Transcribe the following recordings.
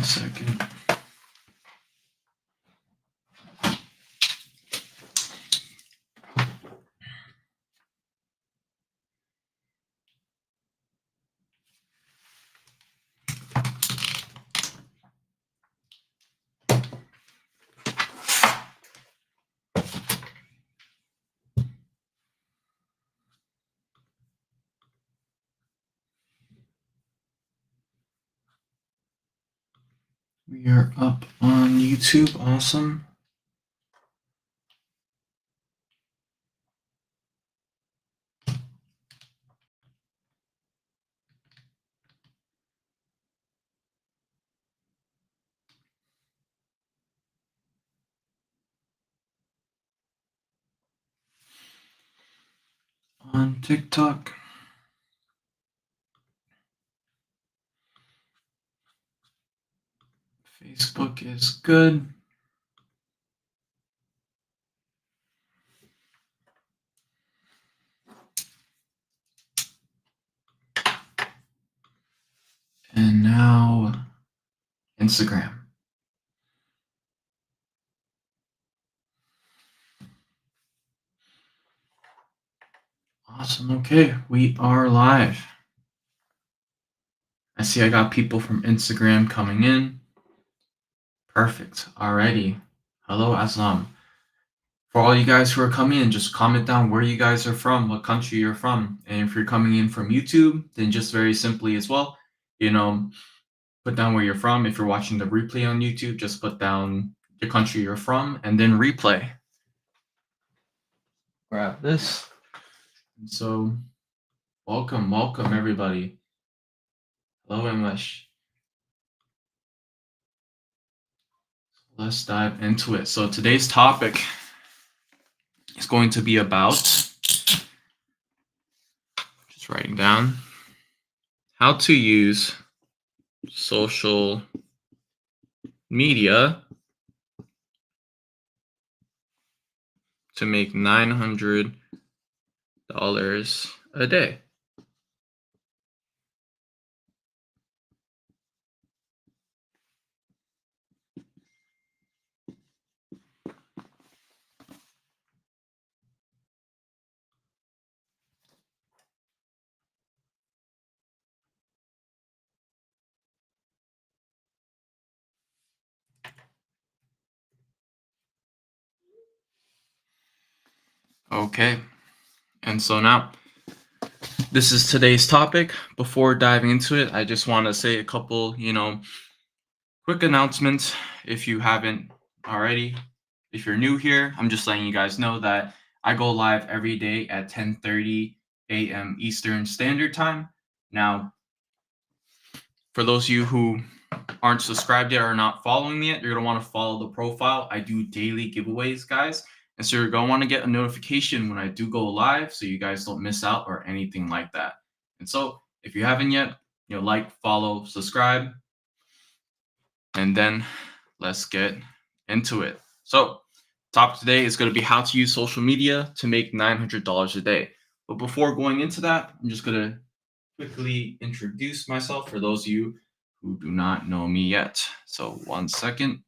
second. We are up on YouTube. Awesome. On TikTok. Facebook is good. And now Instagram. Awesome. Okay, we are live. I see I got people from Instagram coming in. Perfect. Alrighty. Hello, Aslam. For all you guys who are coming in, just comment down where you guys are from, what country you're from. And if you're coming in from YouTube, then just very simply as well, put down where you're from. If you're watching the replay on YouTube, just put down the country you're from and then replay. Grab this. And so, welcome everybody. Hello, English. Let's dive into it. So today's topic is going to be about, just writing down, how to use social media to make $900 a day. Okay, and so now this is today's topic. Before diving into it, I just want to say a couple, quick announcements if you haven't already. If you're new here, I'm just letting you guys know that I go live every day at 10:30 a.m. Eastern Standard Time. Now, for those of you who aren't subscribed yet or not following me yet, you're going to want to follow the profile. I do daily giveaways, guys. And so you're going to want to get a notification when I do go live so you guys don't miss out or anything like that. And so if you haven't yet, like, follow, subscribe, and then let's get into it. So topic today is going to be how to use social media to make $900 a day. But before going into that, I'm just going to quickly introduce myself for those of you who do not know me yet. So 1 second.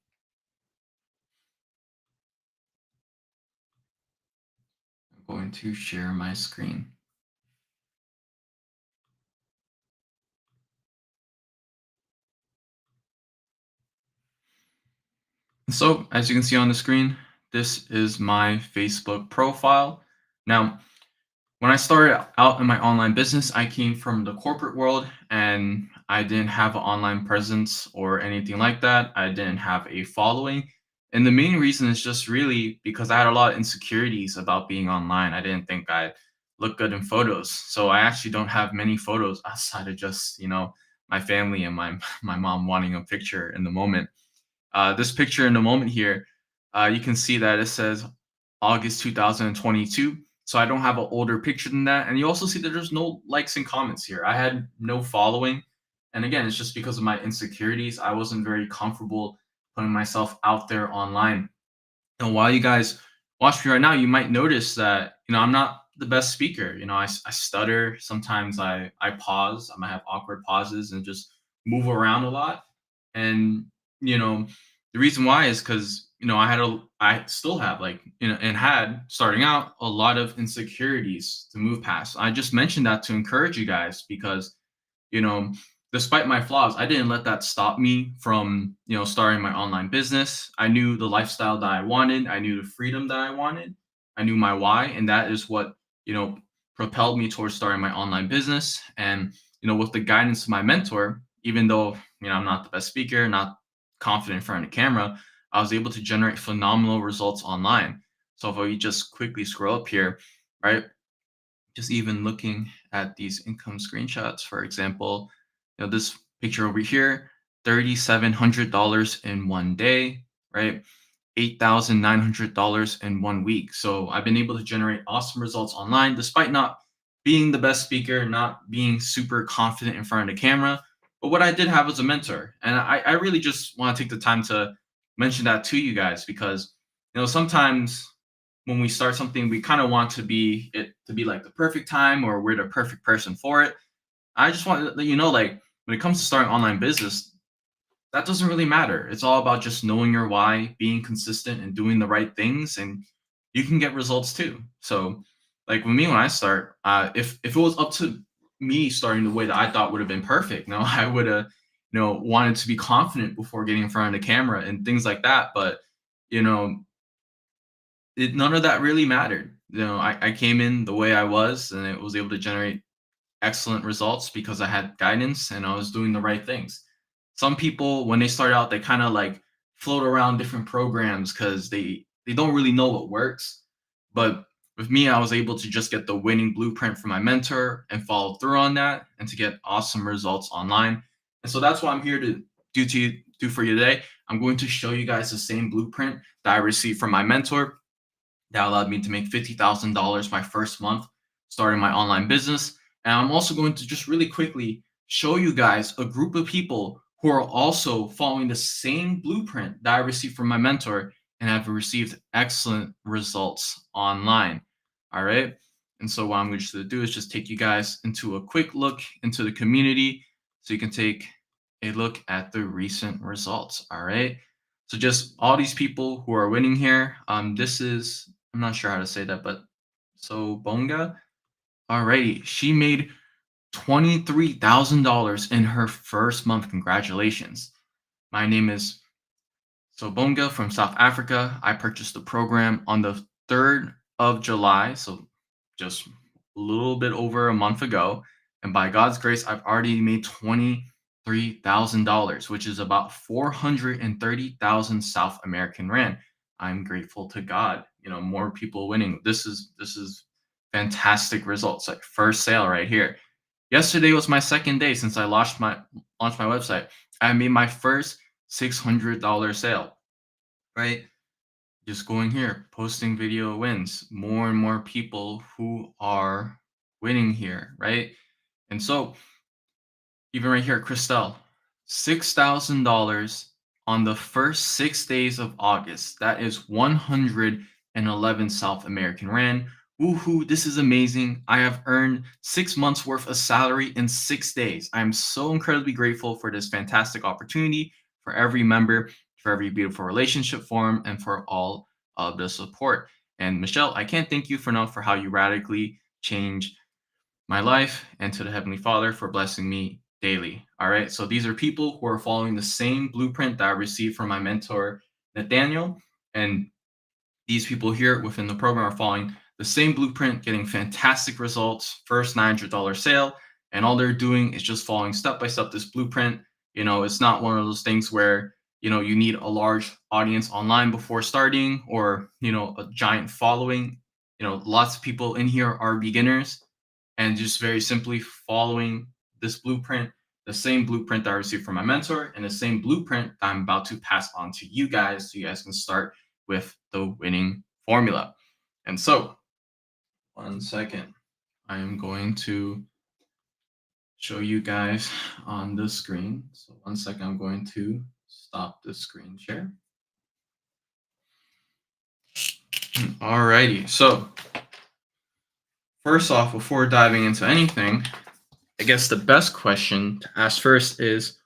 I'm going to share my screen. So as you can see on the screen, this is my Facebook profile. Now, when I started out in my online business, I came from the corporate world and I didn't have an online presence or anything like that. I didn't have a following. And the main reason is just really because I had a lot of insecurities about being online. I didn't think I looked good in photos. So I actually don't have many photos outside of just, my family and my mom wanting a picture in the moment. This picture in the moment here, you can see that it says August 2022. So I don't have an older picture than that. And you also see that there's no likes and comments here. I had no following. And again, it's just because of my insecurities. I wasn't very comfortable putting myself out there online. And while you guys watch me right now, you might notice that, I'm not the best speaker. I stutter. Sometimes I pause. I might have awkward pauses and just move around a lot. And you know, the reason why is because I still have like and had starting out a lot of insecurities to move past. I just mentioned that to encourage you guys because you know, despite my flaws, I didn't let that stop me from, starting my online business. I knew the lifestyle that I wanted. I knew the freedom that I wanted. I knew my why. And that is what, you know, propelled me towards starting my online business. And, with the guidance of my mentor, even though, I'm not the best speaker, not confident in front of the camera, I was able to generate phenomenal results online. So if we just quickly scroll up here, right? Just even looking at these income screenshots, for example, this picture over here, $3,700 in one day, right? $8,900 in 1 week. So I've been able to generate awesome results online despite not being the best speaker, not being super confident in front of the camera. But what I did have was a mentor. And I really just want to take the time to mention that to you guys because, sometimes when we start something, we kind of want to be like the perfect time or we're the perfect person for it. I just want to let you know, like when it comes to starting online business, that doesn't really matter. It's all about just knowing your why, being consistent and doing the right things, and you can get results too. So, like with me when I start, if it was up to me starting the way that I thought would have been perfect, I would have, wanted to be confident before getting in front of the camera and things like that. But you know, none of that really mattered. I came in the way I was, and it was able to generate excellent results because I had guidance and I was doing the right things. Some people, when they start out, they kind of like float around different programs because they don't really know what works. But with me, I was able to just get the winning blueprint from my mentor and follow through on that and to get awesome results online. And so that's what I'm here to do for you today. I'm going to show you guys the same blueprint that I received from my mentor that allowed me to make $50,000 my first month starting my online business. And I'm also going to just really quickly show you guys a group of people who are also following the same blueprint that I received from my mentor and have received excellent results online. All right. And so what I'm going to do is just take you guys into a quick look into the community so you can take a look at the recent results. All right. So just all these people who are winning here. This is I'm not sure how to say that, but so Bonga. Alrighty, she made $23,000 in her first month. Congratulations. My name is Sobonga from South Africa. I purchased the program on the 3rd of July, so just a little bit over a month ago. And by God's grace, I've already made $23,000, which is about 430,000 South American Rand. I'm grateful to God. More people winning. This is fantastic results. Like first sale right here. Yesterday was my second day since I launched my website. I made my first $600 sale, right? Just going here, posting video wins. More and more people who are winning here, right? And so, even right here, Christelle, $6,000 on the first 6 days of August. That is 111 South American Rand. Woohoo, this is amazing. I have earned 6 months worth of salary in 6 days. I am so incredibly grateful for this fantastic opportunity, for every member, for every beautiful relationship form, and for all of the support. And Michelle, I can't thank you enough for how you radically changed my life, and to the Heavenly Father for blessing me daily. All right. So these are people who are following the same blueprint that I received from my mentor, Nathaniel. And these people here within the program are following the same blueprint, getting fantastic results, first $900 sale. And all they're doing is just following step by step this blueprint. It's not one of those things where, you need a large audience online before starting or, a giant following. Lots of people in here are beginners and just very simply following this blueprint, the same blueprint that I received from my mentor, and the same blueprint that I'm about to pass on to you guys so you guys can start with the winning formula. And so, 1 second, I am going to show you guys on the screen. So, 1 second, I'm going to stop the screen share. Alrighty, so first off, before diving into anything, I guess the best question to ask first is,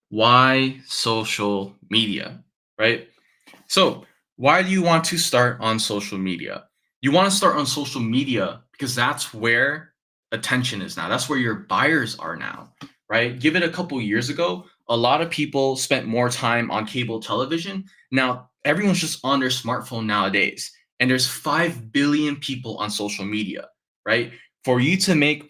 Why social media, right? So, why do you want to start on social media? You want to start on social media because that's where attention is now. That's where your buyers are now, right? Give it a couple years ago, a lot of people spent more time on cable television. Now, everyone's just on their smartphone nowadays, and there's 5 billion people on social media, right? For you to make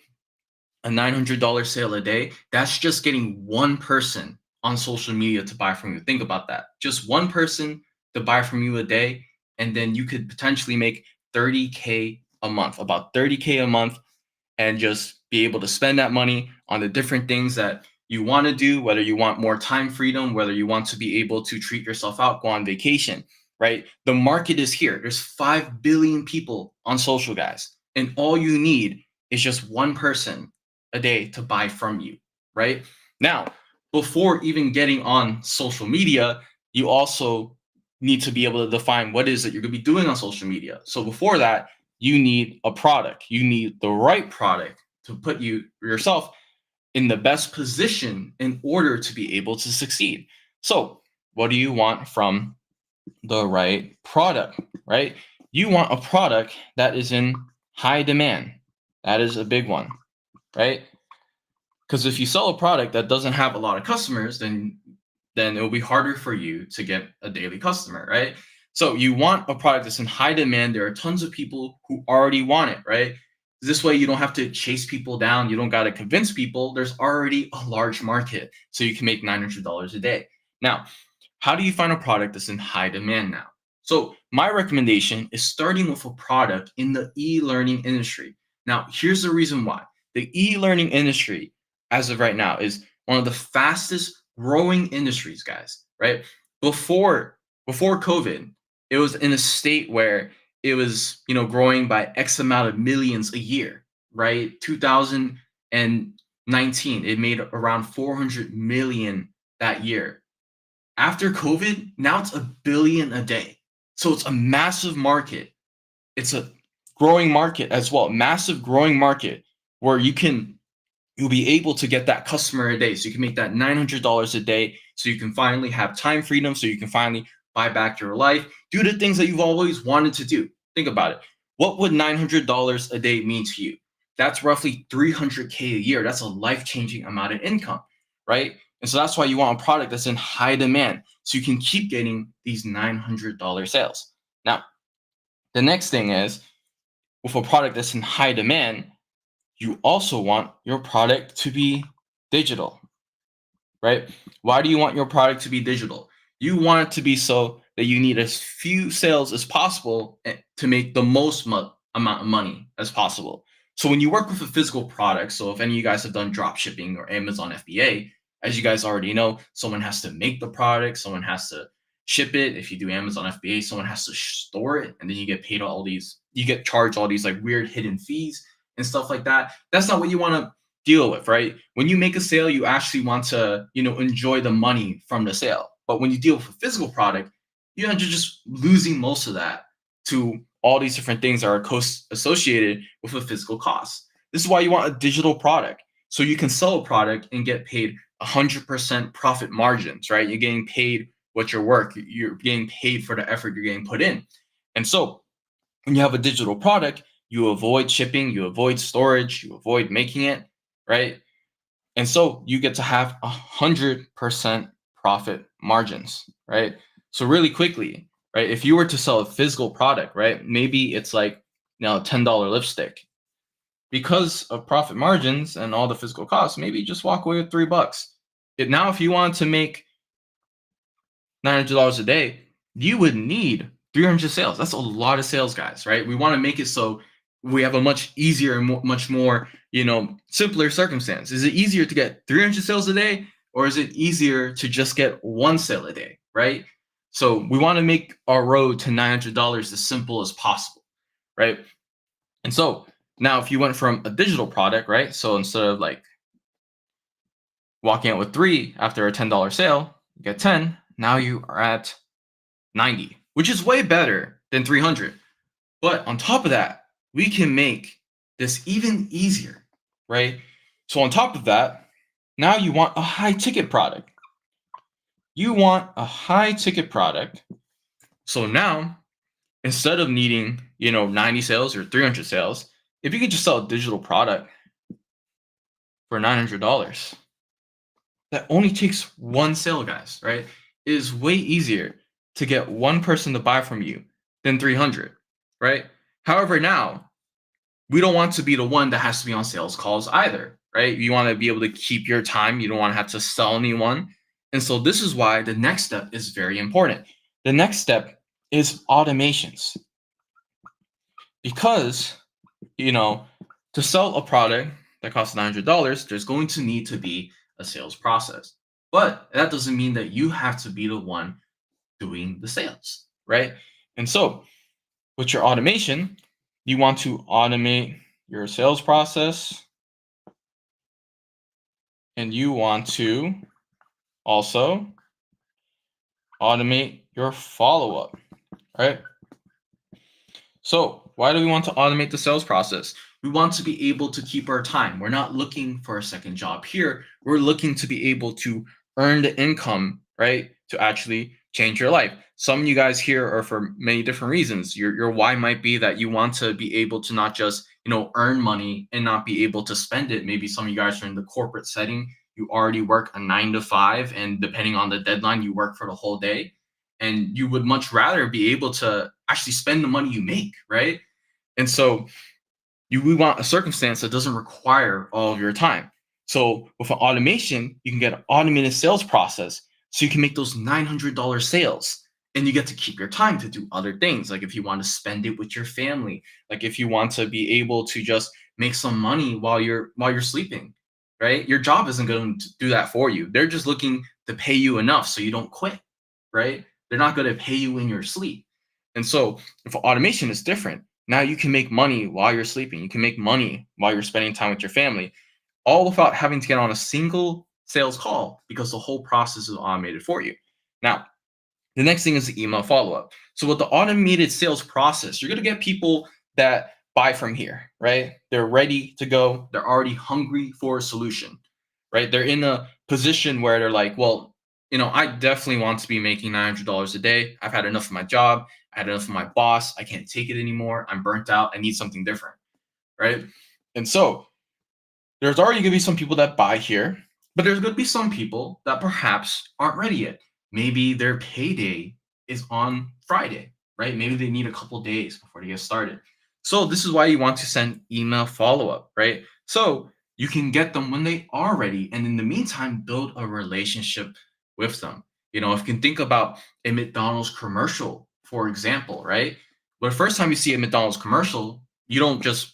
a $900 sale a day, that's just getting one person on social media to buy from you. Think about that. Just one person to buy from you a day, and then you could potentially make 30K a month, about 30K a month, and just be able to spend that money on the different things that you want to do, whether you want more time freedom, whether you want to be able to treat yourself out, go on vacation, right? The market is here. There's 5 billion people on social, guys. And all you need is just one person a day to buy from you, right? Now, before even getting on social media, you also need to be able to define what is it you're going to be doing on social media. So before that, you need a product. You need the right product to put you yourself in the best position in order to be able to succeed. So, what do you want from the right product, right? You want a product that is in high demand. That is a big one, right? Because if you sell a product that doesn't have a lot of customers, then it will be harder for you to get a daily customer, right? So you want a product that's in high demand. There are tons of people who already want it, right? This way you don't have to chase people down. You don't got to convince people. There's already a large market, so you can make $900 a day. Now, how do you find a product that's in high demand now? So my recommendation is starting with a product in the e-learning industry. Now, here's the reason why. The e-learning industry, as of right now, is one of the fastest growing industries, guys, right? Before COVID, it was in a state where it was, growing by X amount of millions a year, right? 2019, it made around 400 million that year. After COVID, now it's a billion a day. So it's a massive market. It's a growing market as well, massive growing market where you'll be able to get that customer a day. So you can make that $900 a day. So you can finally have time freedom. So you can finally buy back your life, do the things that you've always wanted to do. Think about it. What would $900 a day mean to you? That's roughly 300K a year. That's a life changing amount of income, right? And so that's why you want a product that's in high demand so you can keep getting these $900 sales. Now, the next thing is with a product that's in high demand, you also want your product to be digital, right? Why do you want your product to be digital? You want it to be so that you need as few sales as possible to make the most amount of money as possible. So when you work with a physical product, so if any of you guys have done drop shipping or Amazon FBA, as you guys already know, someone has to make the product, someone has to ship it. If you do Amazon FBA, someone has to store it, and then you get paid you get charged all these like weird hidden fees and stuff like that. That's not what you want to deal with, right? When you make a sale, you actually want to, enjoy the money from the sale. But when you deal with a physical product, you're just losing most of that to all these different things that are associated with a physical cost. This is why you want a digital product. So you can sell a product and get paid 100% profit margins, right? You're getting paid what your work, you're getting paid for the effort you're getting put in. And so when you have a digital product, you avoid shipping, you avoid storage, you avoid making it, right? And so you get to have 100% profit margins, right? So really quickly, right? If you were to sell a physical product, right? Maybe it's like, $10 lipstick. Because of profit margins and all the physical costs, maybe just walk away with $3. Now, if you want to make $900 a day, you would need 300 sales. That's a lot of sales, guys, right? We want to make it so we have a much easier and much more, simpler circumstance. Is it easier to get 300 sales a day, or is it easier to just get one sale a day, right? So we want to make our road to $900 as simple as possible, right? And so now if you went from a digital product, right? So instead of like walking out with 3 after a $10 sale, you get 10. Now you are at 90, which is way better than 300. But on top of that, we can make this even easier, right? So on top of that, now you want a high ticket product. You want a high ticket product. So now, instead of needing, 90 sales or 300 sales, if you could just sell a digital product for $900, that only takes one sale, guys, right? It is way easier to get one person to buy from you than 300, right? However, now we don't want to be the one that has to be on sales calls either, right? You want to be able to keep your time. You don't want to have to sell anyone. And so this is why the next step is very important. The next step is automations. Because, you know, to sell a product that costs $900, there's going to need to be a sales process. But that doesn't mean that you have to be the one doing the sales, right? And so with your automation, you want to automate your sales process, and you want to also automate your follow-up, right? So why do we want to automate the sales process? We want to be able to keep our time. We're not looking for a second job here. We're looking to be able to earn the income, right? To actually change your life. Some of you guys here are for many different reasons. Your why might be that you want to be able to not just, earn money and not be able to spend it. Maybe some of you guys are in the corporate setting. You already work a 9 to 5, and depending on the deadline, you work for the whole day. And you would much rather be able to actually spend the money you make, right? And so we want a circumstance that doesn't require all of your time. So with an automation, you can get an automated sales process. So you can make those $900 sales, and you get to keep your time to do other things. Like if you want to spend it with your family, like if you want to be able to just make some money while you're sleeping, right? Your job isn't going to do that for you. They're just looking to pay you enough so you don't quit, right? They're not going to pay you in your sleep. And so if automation is different, now you can make money while you're sleeping. You can make money while you're spending time with your family, all without having to get on a single sales call because the whole process is automated for you. Now, the next thing is the email follow-up. So with the automated sales process, you're going to get people that buy from here, right? They're ready to go. They're already hungry for a solution, right? They're in a position where they're like, well, I definitely want to be making $900 a day. I've had enough of my job. I had enough of my boss. I can't take it anymore. I'm burnt out. I need something different, right? And so there's already going to be some people that buy here, but there's going to be some people that perhaps aren't ready yet. Maybe their payday is on Friday, right? Maybe they need a couple days before they get started. So this is why you want to send email follow-up, right? So you can get them when they are ready, and in the meantime, build a relationship with them. If you can think about a McDonald's commercial, for example, right? But the first time you see a McDonald's commercial, you don't just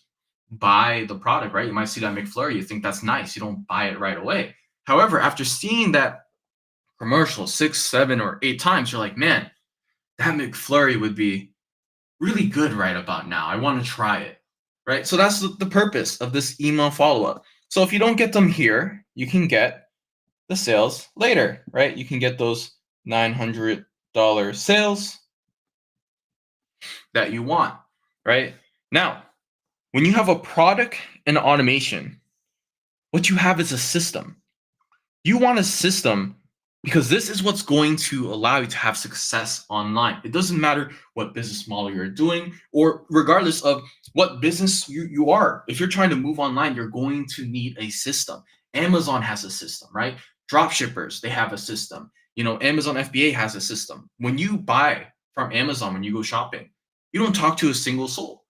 buy the product, right? You might see that McFlurry, you think that's nice, you don't buy it right away. However, after seeing that commercial 6, 7, or 8 times, you're like, man, that McFlurry would be really good right about now. I want to try it, right? So that's the purpose of this email follow-up. So if you don't get them here, you can get the sales later, right? You can get those $900 sales that you want, right? Now, when you have a product and automation, what you have is a system. You want a system because this is what's going to allow you to have success online. It doesn't matter what business model you're doing, or regardless of what business you are. If you're trying to move online, you're going to need a system. Amazon has a system, right? Drop shippers, they have a system. Amazon FBA has a system. When you buy from Amazon, when you go shopping, you don't talk to a single soul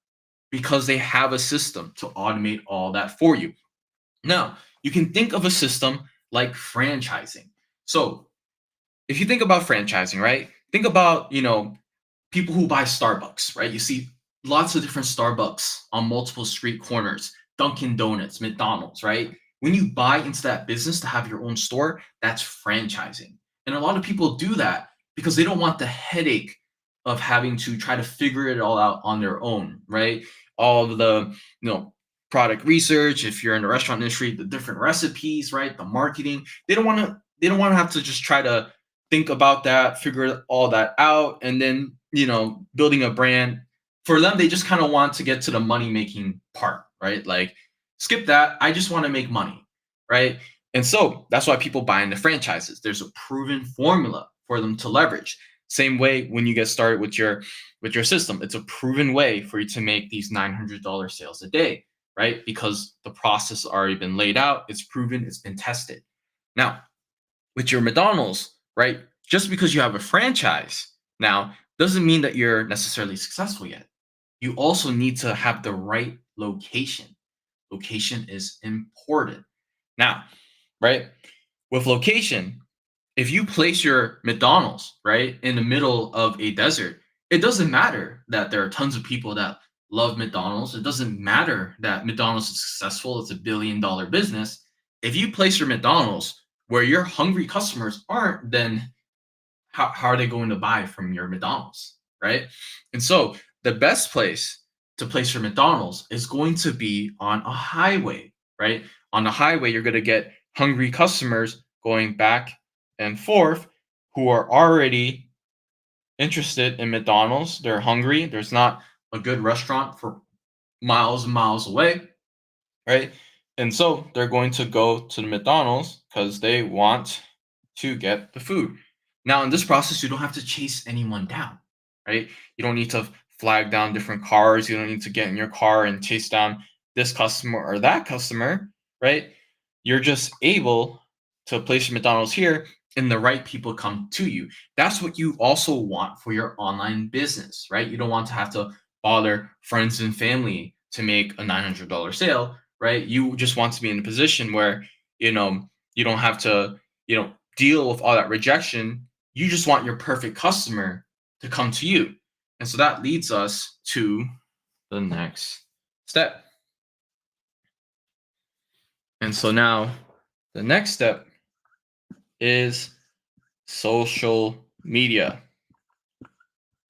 because they have a system to automate all that for you. Now, you can think of a system like franchising. So, if you think about franchising, right? Think about, people who buy Starbucks, right? You see lots of different Starbucks on multiple street corners, Dunkin' Donuts, McDonald's, right? When you buy into that business to have your own store, that's franchising. And a lot of people do that because they don't want the headache of having to try to figure it all out on their own, right? All of the, product research, if you're in the restaurant industry, the different recipes, right? The marketing. They don't want to have to just try to think about that, figure all that out, and then, building a brand. For them, they just kind of want to get to the money making part, right? Like skip that. I just want to make money, right? And so that's why people buy into franchises. There's a proven formula for them to leverage. Same way when you get started with your system, it's a proven way for you to make these $900 sales a day, right? Because the process has already been laid out, it's proven, it's been tested. Now, with your McDonald's, right? Just because you have a franchise now doesn't mean that you're necessarily successful yet. You also need to have the right location. Location is important. Now, right? With location, if you place your McDonald's, right, in the middle of a desert, it doesn't matter that there are tons of people that love McDonald's. It doesn't matter that McDonald's is successful, it's $1 billion business. If you place your McDonald's where your hungry customers aren't, then how are they going to buy from your McDonald's, right? And so the best place to place your McDonald's is going to be on a highway, right? On the highway, you're going to get hungry customers going back and forth who are already interested in McDonald's. They're hungry. There's not a good restaurant for miles and miles away, right? And so they're going to go to the McDonald's because they want to get the food. Now, in this process, you don't have to chase anyone down, right? You don't need to flag down different cars. You don't need to get in your car and chase down this customer or that customer, right? You're just able to place your McDonald's here and the right people come to you. That's what you also want for your online business, right? You don't want to have to bother friends and family to make a $900 sale, right? You just want to be in a position where, you don't have to, deal with all that rejection. You just want your perfect customer to come to you. And so that leads us to the next step. And so now the next step is social media,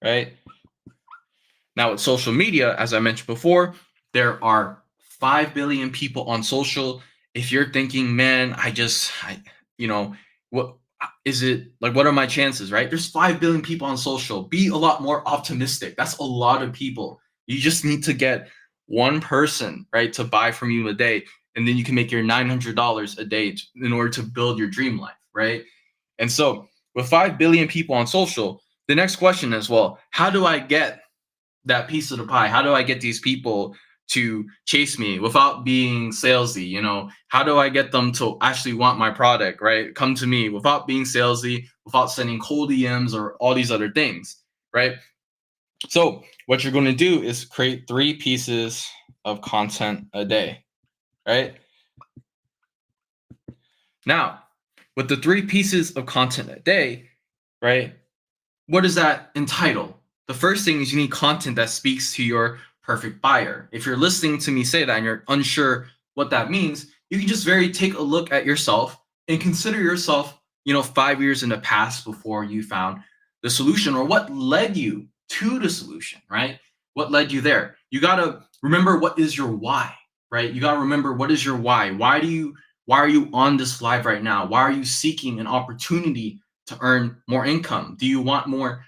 right? Now, with social media, as I mentioned before, there are 5 billion people on social. If you're thinking, man, what is it like? What are my chances, right? There's 5 billion people on social. Be a lot more optimistic. That's a lot of people. You just need to get one person, right, to buy from you a day. And then you can make your $900 a day in order to build your dream life, right? And so, with 5 billion people on social, the next question is, well, how do I get that piece of the pie? How do I get these people to chase me without being salesy? How do I get them to actually want my product, right? Come to me without being salesy, without sending cold DMs or all these other things, right? So what you're going to do is create 3 pieces of content a day, right? Now, with the 3 pieces of content a day, right? What does that entitle? The first thing is you need content that speaks to your perfect buyer. If you're listening to me say that and you're unsure what that means, you can just take a look at yourself and consider yourself, 5 years in the past before you found the solution, or what led you to the solution, right? What led you there? You got to remember, what is your why, right? You got to remember, what is your why? Why are you on this live right now? Why are you seeking an opportunity to earn more income? Do you want more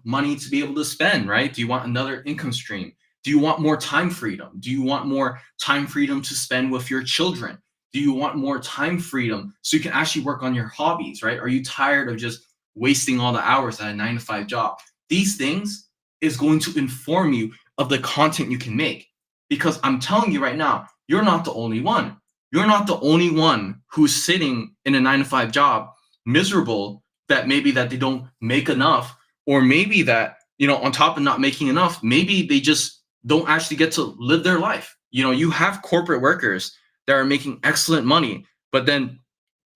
money to be able to spend, right? Do you want another income stream? Do you want more time freedom? Do you want more time freedom to spend with your children? Do you want more time freedom so you can actually work on your hobbies, right? Are you tired of just wasting all the hours at a 9-to-5 job? These things is going to inform you of the content you can make. Because I'm telling you right now, you're not the only one. You're not the only one who's sitting in a 9-to-5 job, miserable, that maybe that they don't make enough, or maybe that, on top of not making enough, maybe they just don't actually get to live their life. You have corporate workers that are making excellent money, but then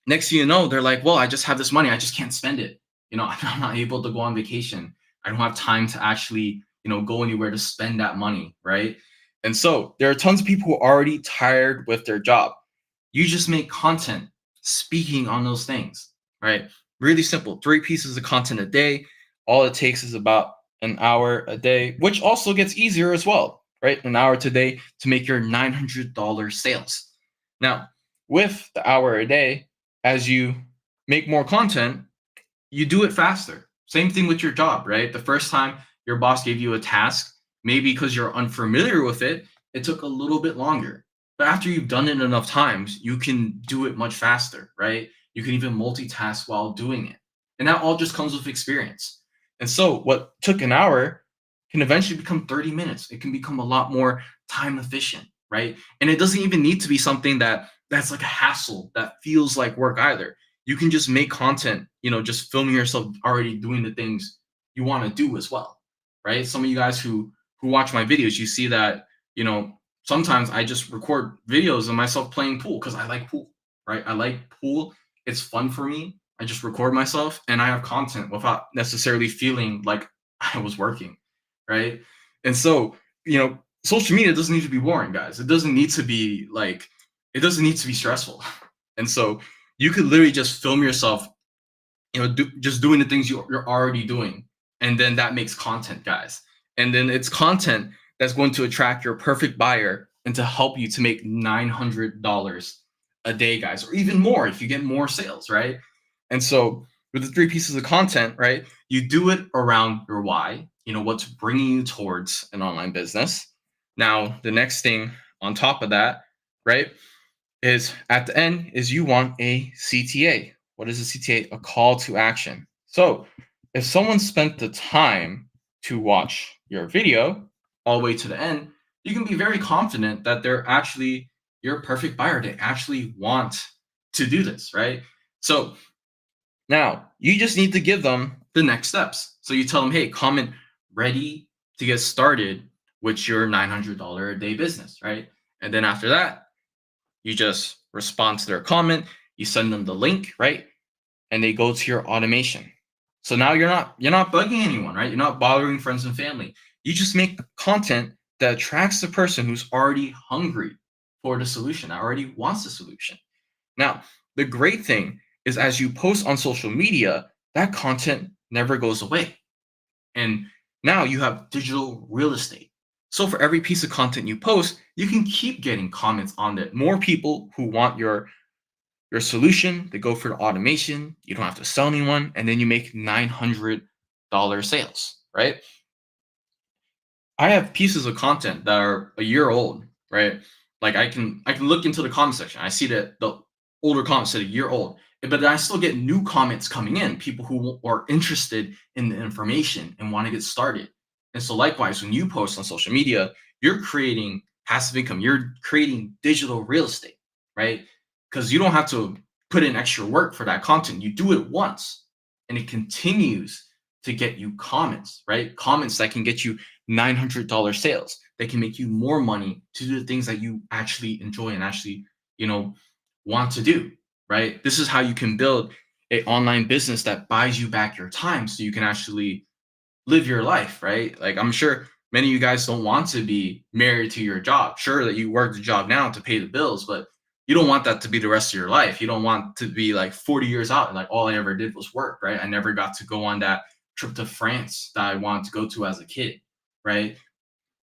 next thing you know, they're like, well, I just have this money, I just can't spend it. I'm not able to go on vacation. I don't have time to actually, go anywhere to spend that money, right? And so there are tons of people who are already tired with their job. You just make content speaking on those things, right? Really simple. 3 pieces of content a day. All it takes is about an hour a day, which also gets easier as well, right? An hour today to make your $900 sales. Now, with the hour a day, as you make more content, you do it faster. Same thing with your job, right? The first time your boss gave you a task, maybe because you're unfamiliar with it, it took a little bit longer. But after you've done it enough times, you can do it much faster, right? You can even multitask while doing it. And that all just comes with experience. And so what took an hour can eventually become 30 minutes. It can become a lot more time efficient, right? And it doesn't even need to be something that's like a hassle that feels like work either. You can just make content, just filming yourself already doing the things you want to do as well, right? Some of you guys who watch my videos, you see that, sometimes I just record videos of myself playing pool because I like pool, right? I like pool. It's fun for me. I just record myself and I have content without necessarily feeling like I was working, right? And so, social media doesn't need to be boring, guys. It doesn't need to be like, it doesn't need to be stressful. And so you could literally just film yourself, just doing the things you're already doing. And then that makes content, guys. And then it's content that's going to attract your perfect buyer and to help you to make $900 a day, guys, or even more if you get more sales, right? And so with the three pieces of content, right, you do it around your why, what's bringing you towards an online business. Now, the next thing on top of that, right, is at the end is you want a CTA. What is a CTA? A call to action. So if someone spent the time to watch your video all the way to the end, you can be very confident that they're actually your perfect buyer. They actually want to do this, right? So now you just need to give them the next steps. So you tell them, hey, comment ready to get started with your $900 a day business, right? And then after that, you just respond to their comment, you send them the link, right? And they go to your automation. So now you're not bugging anyone, right? You're not bothering friends and family. You just make content that attracts the person who's already hungry for the solution, that already wants the solution. Now, the great thing is as you post on social media, that content never goes away. And now you have digital real estate. So for every piece of content you post, you can keep getting comments on it. More people who want your solution, they go for the automation. You don't have to sell anyone, and then you make $900 sales, right? I have pieces of content that are a year old, right? Like I can look into the comment section. I see that the older comments said a year old, but I still get new comments coming in. People who are interested in the information and want to get started. And so likewise, when you post on social media, you're creating passive income. You're creating digital real estate, right? Because you don't have to put in extra work for that content. You do it once, and it continues to get you comments, right? Comments that can get you $900 sales that can make you more money to do the things that you actually enjoy and actually, you know, want to do, right? This is how you can build an online business that buys you back your time so you can actually live your life, right? Like I'm sure many of you guys don't want to be married to your job. Sure that you work the job now to pay the bills, but you don't want that to be the rest of your life. You don't want to be like 40 years out and like all I ever did was work, right? I never got to go on that trip to France that I wanted to go to as a kid, right?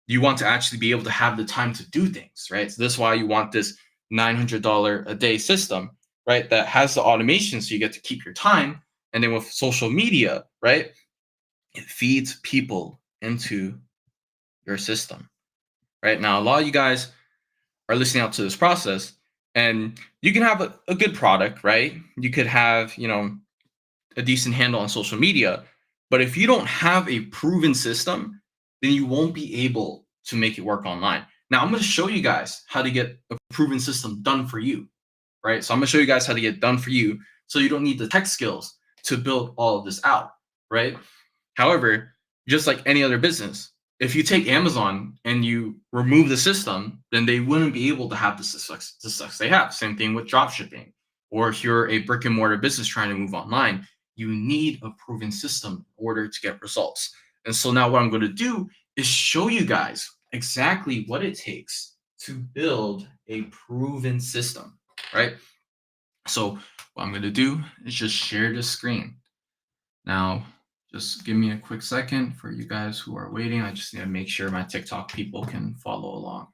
You want to actually be able to have the time to do things, right? So this is why you want this $900 a day system, right? That has the automation so you get to keep your time. And then with social media, right? It feeds people into your system, right? Now, a lot of you guys are listening out to this process and you can have a good product, right? You could have, a decent handle on social media. But if you don't have a proven system, then you won't be able to make it work online. Now, I'm going to show you guys how to get a proven system done for you, right? So I'm going to show you guys how to get done for you so you don't need the tech skills to build all of this out, right? However, just like any other business, if you take Amazon and you remove the system, then they wouldn't be able to have the success they have. Same thing with drop shipping. Or if you're a brick and mortar business trying to move online, you need a proven system in order to get results. And so now what I'm going to do is show you guys exactly what it takes to build a proven system, right? So what I'm going to do is just share the screen. Now, just give me a quick second for you guys who are waiting. I just need to make sure my TikTok people can follow along.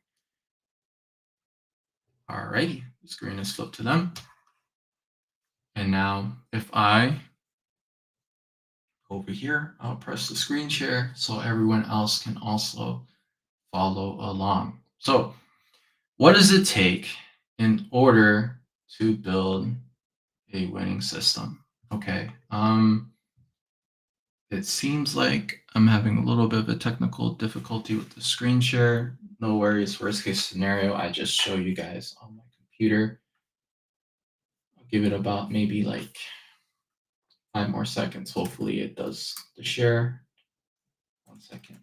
All righty, the screen is flipped to them. And now if I over here, I'll press the screen share so everyone else can also follow along. So What does it take in order to build a winning system? Okay. It seems like I'm having a little bit of a technical difficulty with the screen share. No worries. Worst case scenario, I just show you guys on my computer. I'll give it about maybe like 5 more seconds. Hopefully, it does the share. 1 second.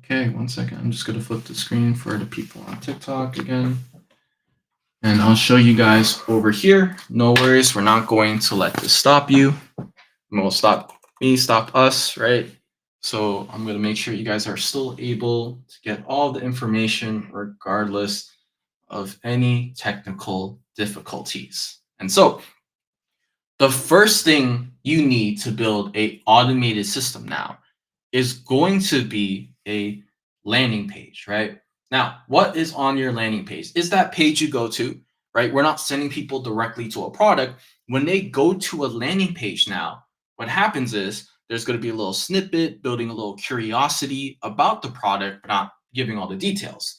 Okay, 1 second. I'm just gonna flip the screen for the people on TikTok again. And I'll show you guys over here. No worries, we're not going to let this stop you. We'll stop me, stop us, right? So I'm gonna make sure you guys are still able to get all the information regardless of any technical difficulties. And so the first thing you need to build a automated system now is going to be a landing page, right? Now, what is on your landing page? Is that page you go to, right? We're not sending people directly to a product. When they go to a landing page now, what happens is there's going to be a little snippet, building a little curiosity about the product, but not giving all the details.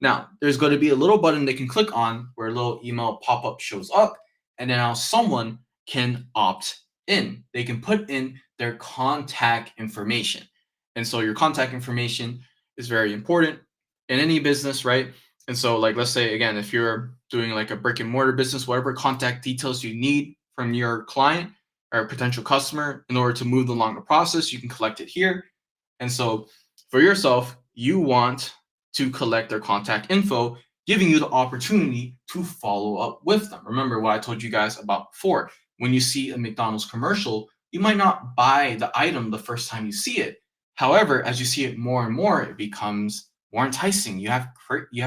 Now, there's going to be a little button they can click on where a little email pop up shows up, and then now someone can opt in. They can put in their contact information. And so your contact information is very important in any business, right? And so, like, let's say again, if you're doing like a brick and mortar business, whatever contact details you need from your client or potential customer in order to move along the process, you can collect it here. And so, for yourself, you want to collect their contact info, giving you the opportunity to follow up with them. Remember what I told you guys about before. When you see a McDonald's commercial, you might not buy the item the first time you see it. However, as you see it more and more, it becomes more enticing. You have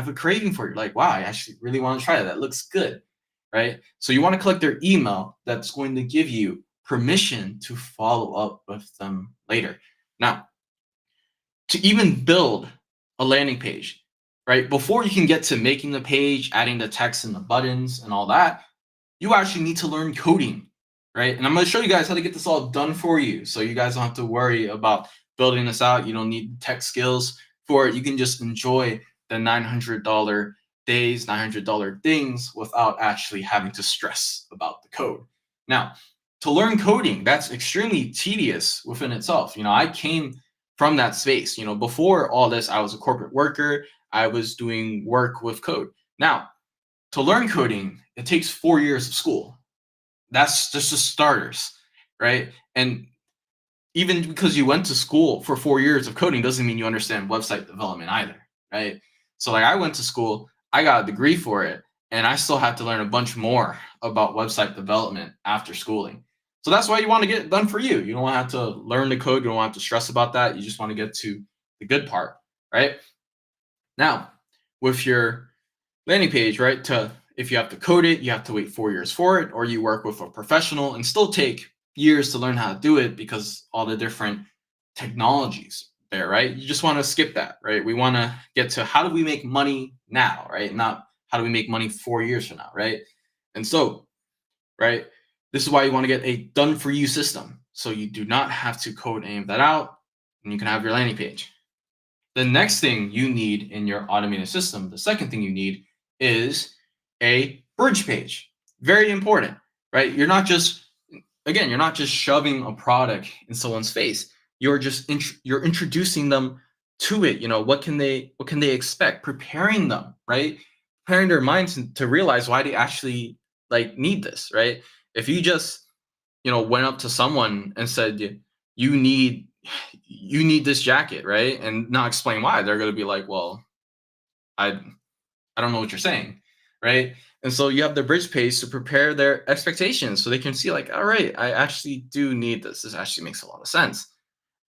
a craving for it. You're like, wow, I actually really want to try that. That looks good, right? So you want to collect their email that's going to give you permission to follow up with them later. Now, to even build a landing page, right? Before you can get to making the page, adding the text and the buttons and all that, you actually need to learn coding, right? And I'm going to show you guys how to get this all done for you. So you guys don't have to worry about building this out. You don't need tech skills for it. You can just enjoy the $900 days, $900 things without actually having to stress about the code. Now, to learn coding, that's extremely tedious within itself. I came from that space. Before all this, I was a corporate worker. I was doing work with code. Now, to learn coding, it takes 4 years of school. That's just the starters, right? And even because you went to school for 4 years of coding doesn't mean you understand website development either, right? So, like, I went to school, I got a degree for it, and I still had to learn a bunch more about website development after schooling. So that's why you want to get it done for you. You don't want to have to learn the code. You don't want to stress about that. You just want to get to the good part, right? Now, with your landing page, right? To If you have to code it, you have to wait 4 years for it, or you work with a professional and still take years to learn how to do it because all the different technologies there, right? You just want to skip that, right? We want to get to how do we make money now, right? Not how do we make money 4 years from now, right? And so, right, this is why you want to get a done for you system. So you do not have to code any of that out and you can have your landing page. The next thing you need in your automated system, the second thing you need is a bridge page. Very important, right? You're not just shoving a product in someone's face. You're introducing them to it. What can they expect? Preparing them, right? Preparing their minds to realize why they actually like need this, right? If you just went up to someone and said you need you need this jacket, right? And not explain why, they're going to be like, well, I I don't know what you're saying, right? And so you have the bridge page to prepare their expectations so they can see like, all right, I actually do need this. This actually makes a lot of sense.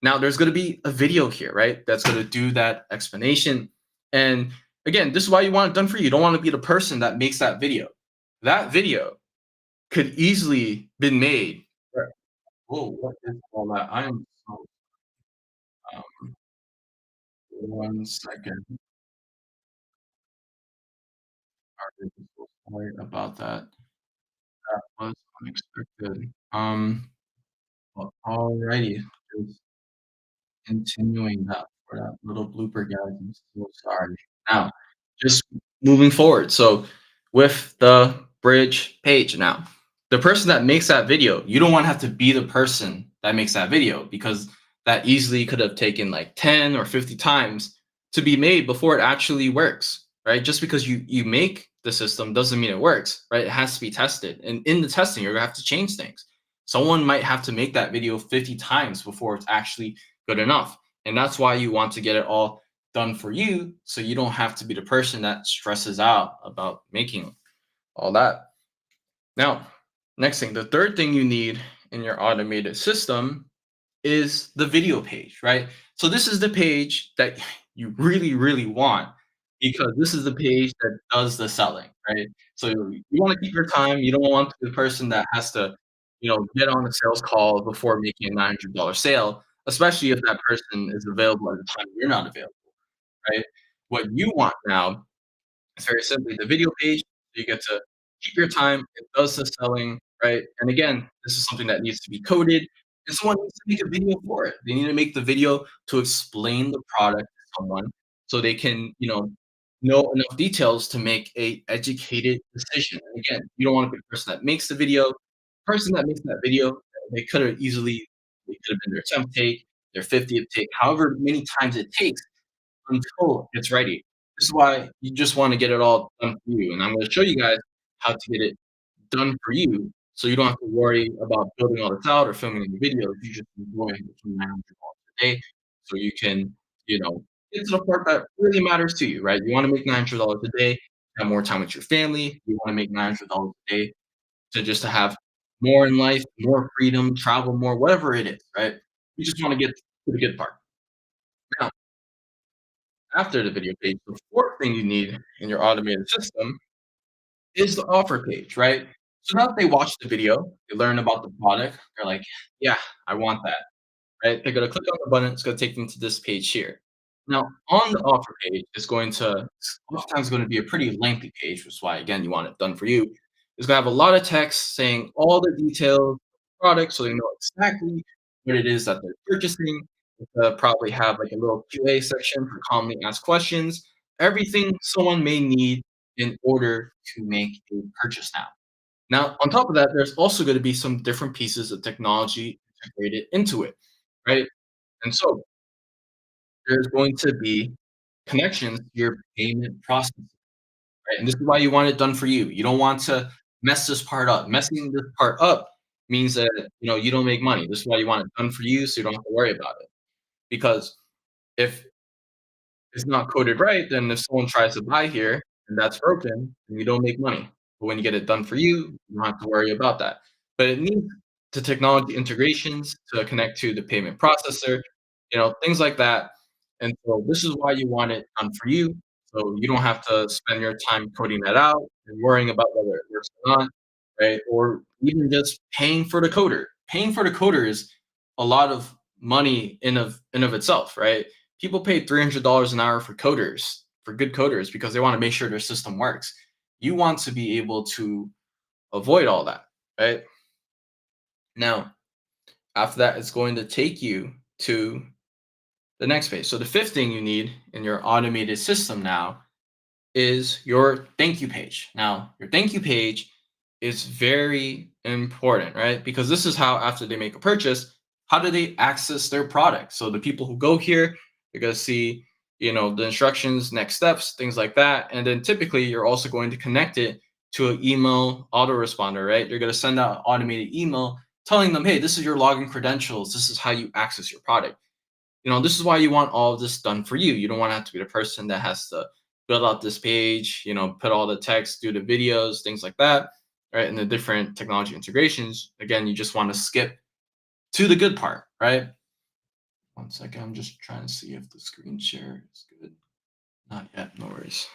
Now there's going to be a video here, right? That's going to do that explanation. And again, this is why you want it done for you. You don't want to be the person that makes that video. That video could easily been made. Right. Whoa, what is all that? I am so 1 second. I'm so sorry about that. That was Unexpected. Well, alrighty. Just continuing that for that little blooper, guys. I'm so sorry. Now, just moving forward. So, with the bridge page now, the person that makes that video, you don't want to have to be the person that makes that video because that easily could have taken like 10 or 50 times to be made before it actually works, right? Just because you make the system doesn't mean it works, right? It has to be tested. And in the testing, you're gonna have to change things. Someone might have to make that video 50 times before it's actually good enough. And that's why you want to get it all done for you so you don't have to be the person that stresses out about making all that. Now, next thing, the third thing you need in your automated system is the video page, right? So this is the page that you really, really want because this is the page that does the selling, right? So you want to keep your time. You don't want to be the person that has to, get on a sales call before making a $900 sale, especially if that person is available at the time you're not available, right? What you want now it's very simply the video page. You get to keep your time. It does the selling, right? And again, this is something that needs to be coded, and someone needs to make a video for it. They need to make the video to explain the product to someone so they can, know enough details to make a educated decision. And again, you don't want to be the person that makes the video. Person that makes that video, they could have easily, they could have been their 10th take, their 50th take, however many times it takes until it's ready. This is why you just wanna get it all done for you, and I'm gonna show you guys how to get it done for you, so you don't have to worry about building all this out or filming any videos. You just enjoy making $900 a day, so you can, get to the part that really matters to you, right? You wanna make $900 a day, have more time with your family. You wanna make $900 a day to have more in life, more freedom, travel more, whatever it is, right? You just wanna get to the good part. Now after the video page, the fourth thing you need in your automated system is the offer page, right? So now that they watch the video, they learn about the product, they're like, "Yeah, I want that." Right? They're gonna click on the button, it's gonna take them to this page here. Now, on the offer page, it's going to it's oftentimes gonna be a pretty lengthy page, which is why, again, you want it done for you. It's gonna have a lot of text saying all the details of the product so they know exactly what it is that they're purchasing. It's gonna probably have, like, a little QA section for commonly asked questions, everything someone may need in order to make a purchase now. Now, on top of that, there's also gonna be some different pieces of technology integrated into it, right? And so there's going to be connections to your payment process, right? And this is why you want it done for you. You don't want to mess this part up. Messing this part up means that you don't make money. This is why you want it done for you, so you don't have to worry about it. Because if it's not coded right, then if someone tries to buy here and that's broken, then you don't make money. But when you get it done for you, you don't have to worry about that. But it needs the technology integrations to connect to the payment processor, things like that. And so this is why you want it done for you. So you don't have to spend your time coding that out and worrying about whether it works or not, right? Or even just paying for the coder. Paying for the coder is a lot of money in of itself, right? People pay $300 an hour for coders, for good coders, because they want to make sure their system works. You want to be able to avoid all that, right? Now, after that, it's going to take you to the next page. So the fifth thing you need in your automated system now is your thank you page. Now, your thank you page is very important, right? Because this is how, after they make a purchase, how do they access their product? So the people who go here, they're going to see, the instructions, next steps, things like that. And then typically, you're also going to connect it to an email autoresponder, right? You're going to send out an automated email telling them, hey, this is your login credentials. This is how you access your product. This is why you want all of this done for you. You don't want to have to be the person that has to build out this page, put all the text, do the videos, things like that, right? And the different technology integrations. Again, you just want to skip to the good part, right? One second, I'm just trying to see if the screen share is good. Not yet, no worries.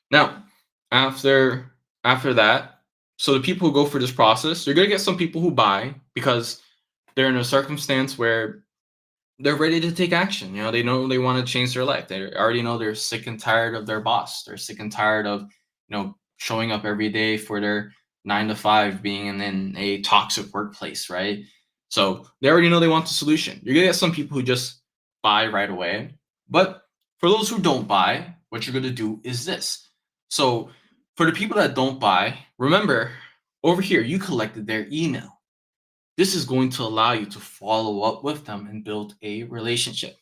Now, after after that, so the people who go through this process, you're gonna get some people who buy because they're in a circumstance where they're ready to take action. They know they want to change their life. They already know they're sick and tired of their boss. They're sick and tired of, showing up every day for their 9 to 5 being in a toxic workplace, right? So they already know they want the solution. You're gonna get some people who just buy right away. But for those who don't buy, what you're gonna do is this. So for the people that don't buy, remember over here, you collected their email. This is going to allow you to follow up with them and build a relationship.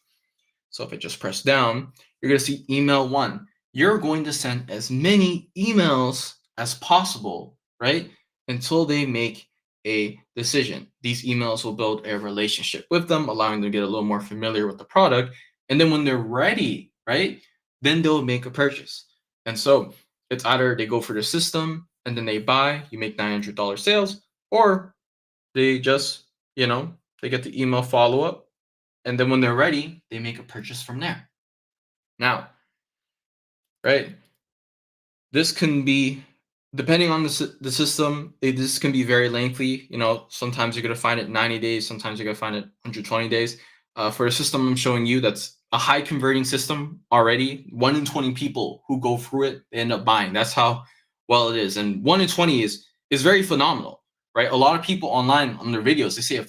So if I just press down, you're going to see email one. You're going to send as many emails as possible, right? Until they make a decision. These emails will build a relationship with them, allowing them to get a little more familiar with the product. And then when they're ready, right, then they'll make a purchase. And so it's either they go for the system and then they buy, you make $900 sales, or they just, they get the email follow up. And then when they're ready, they make a purchase from there. Now, right, this can be, depending on the system, this can be very lengthy. Sometimes you're going to find it 90 days, sometimes you're going to find it 120 days. For a system I'm showing you that's a high converting system already, 1 in 20 people who go through it, they end up buying. That's how well it is. And 1 in 20 is very phenomenal, right? A lot of people online on their videos, they say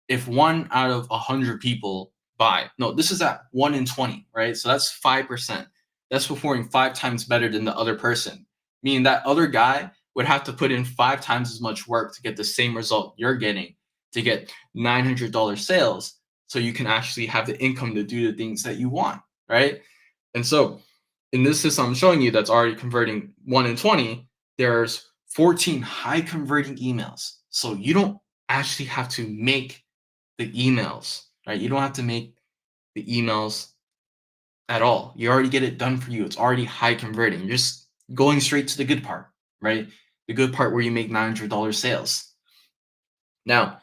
if 1 out of 100 people buy. No, this is at 1 in 20, right? So that's 5%. That's performing 5 times better than the other person, meaning that other guy would have to put in 5 times as much work to get the same result you're getting, to get $900 sales, so you can actually have the income to do the things that you want, right? And so in this system I'm showing you that's already converting 1 in 20, there's 14 high converting emails. So you don't actually have to make the emails, right? You don't have to make the emails at all. You already get it done for you. It's already high converting. You're just going straight to the good part, right? The good part where you make $900 sales. Now,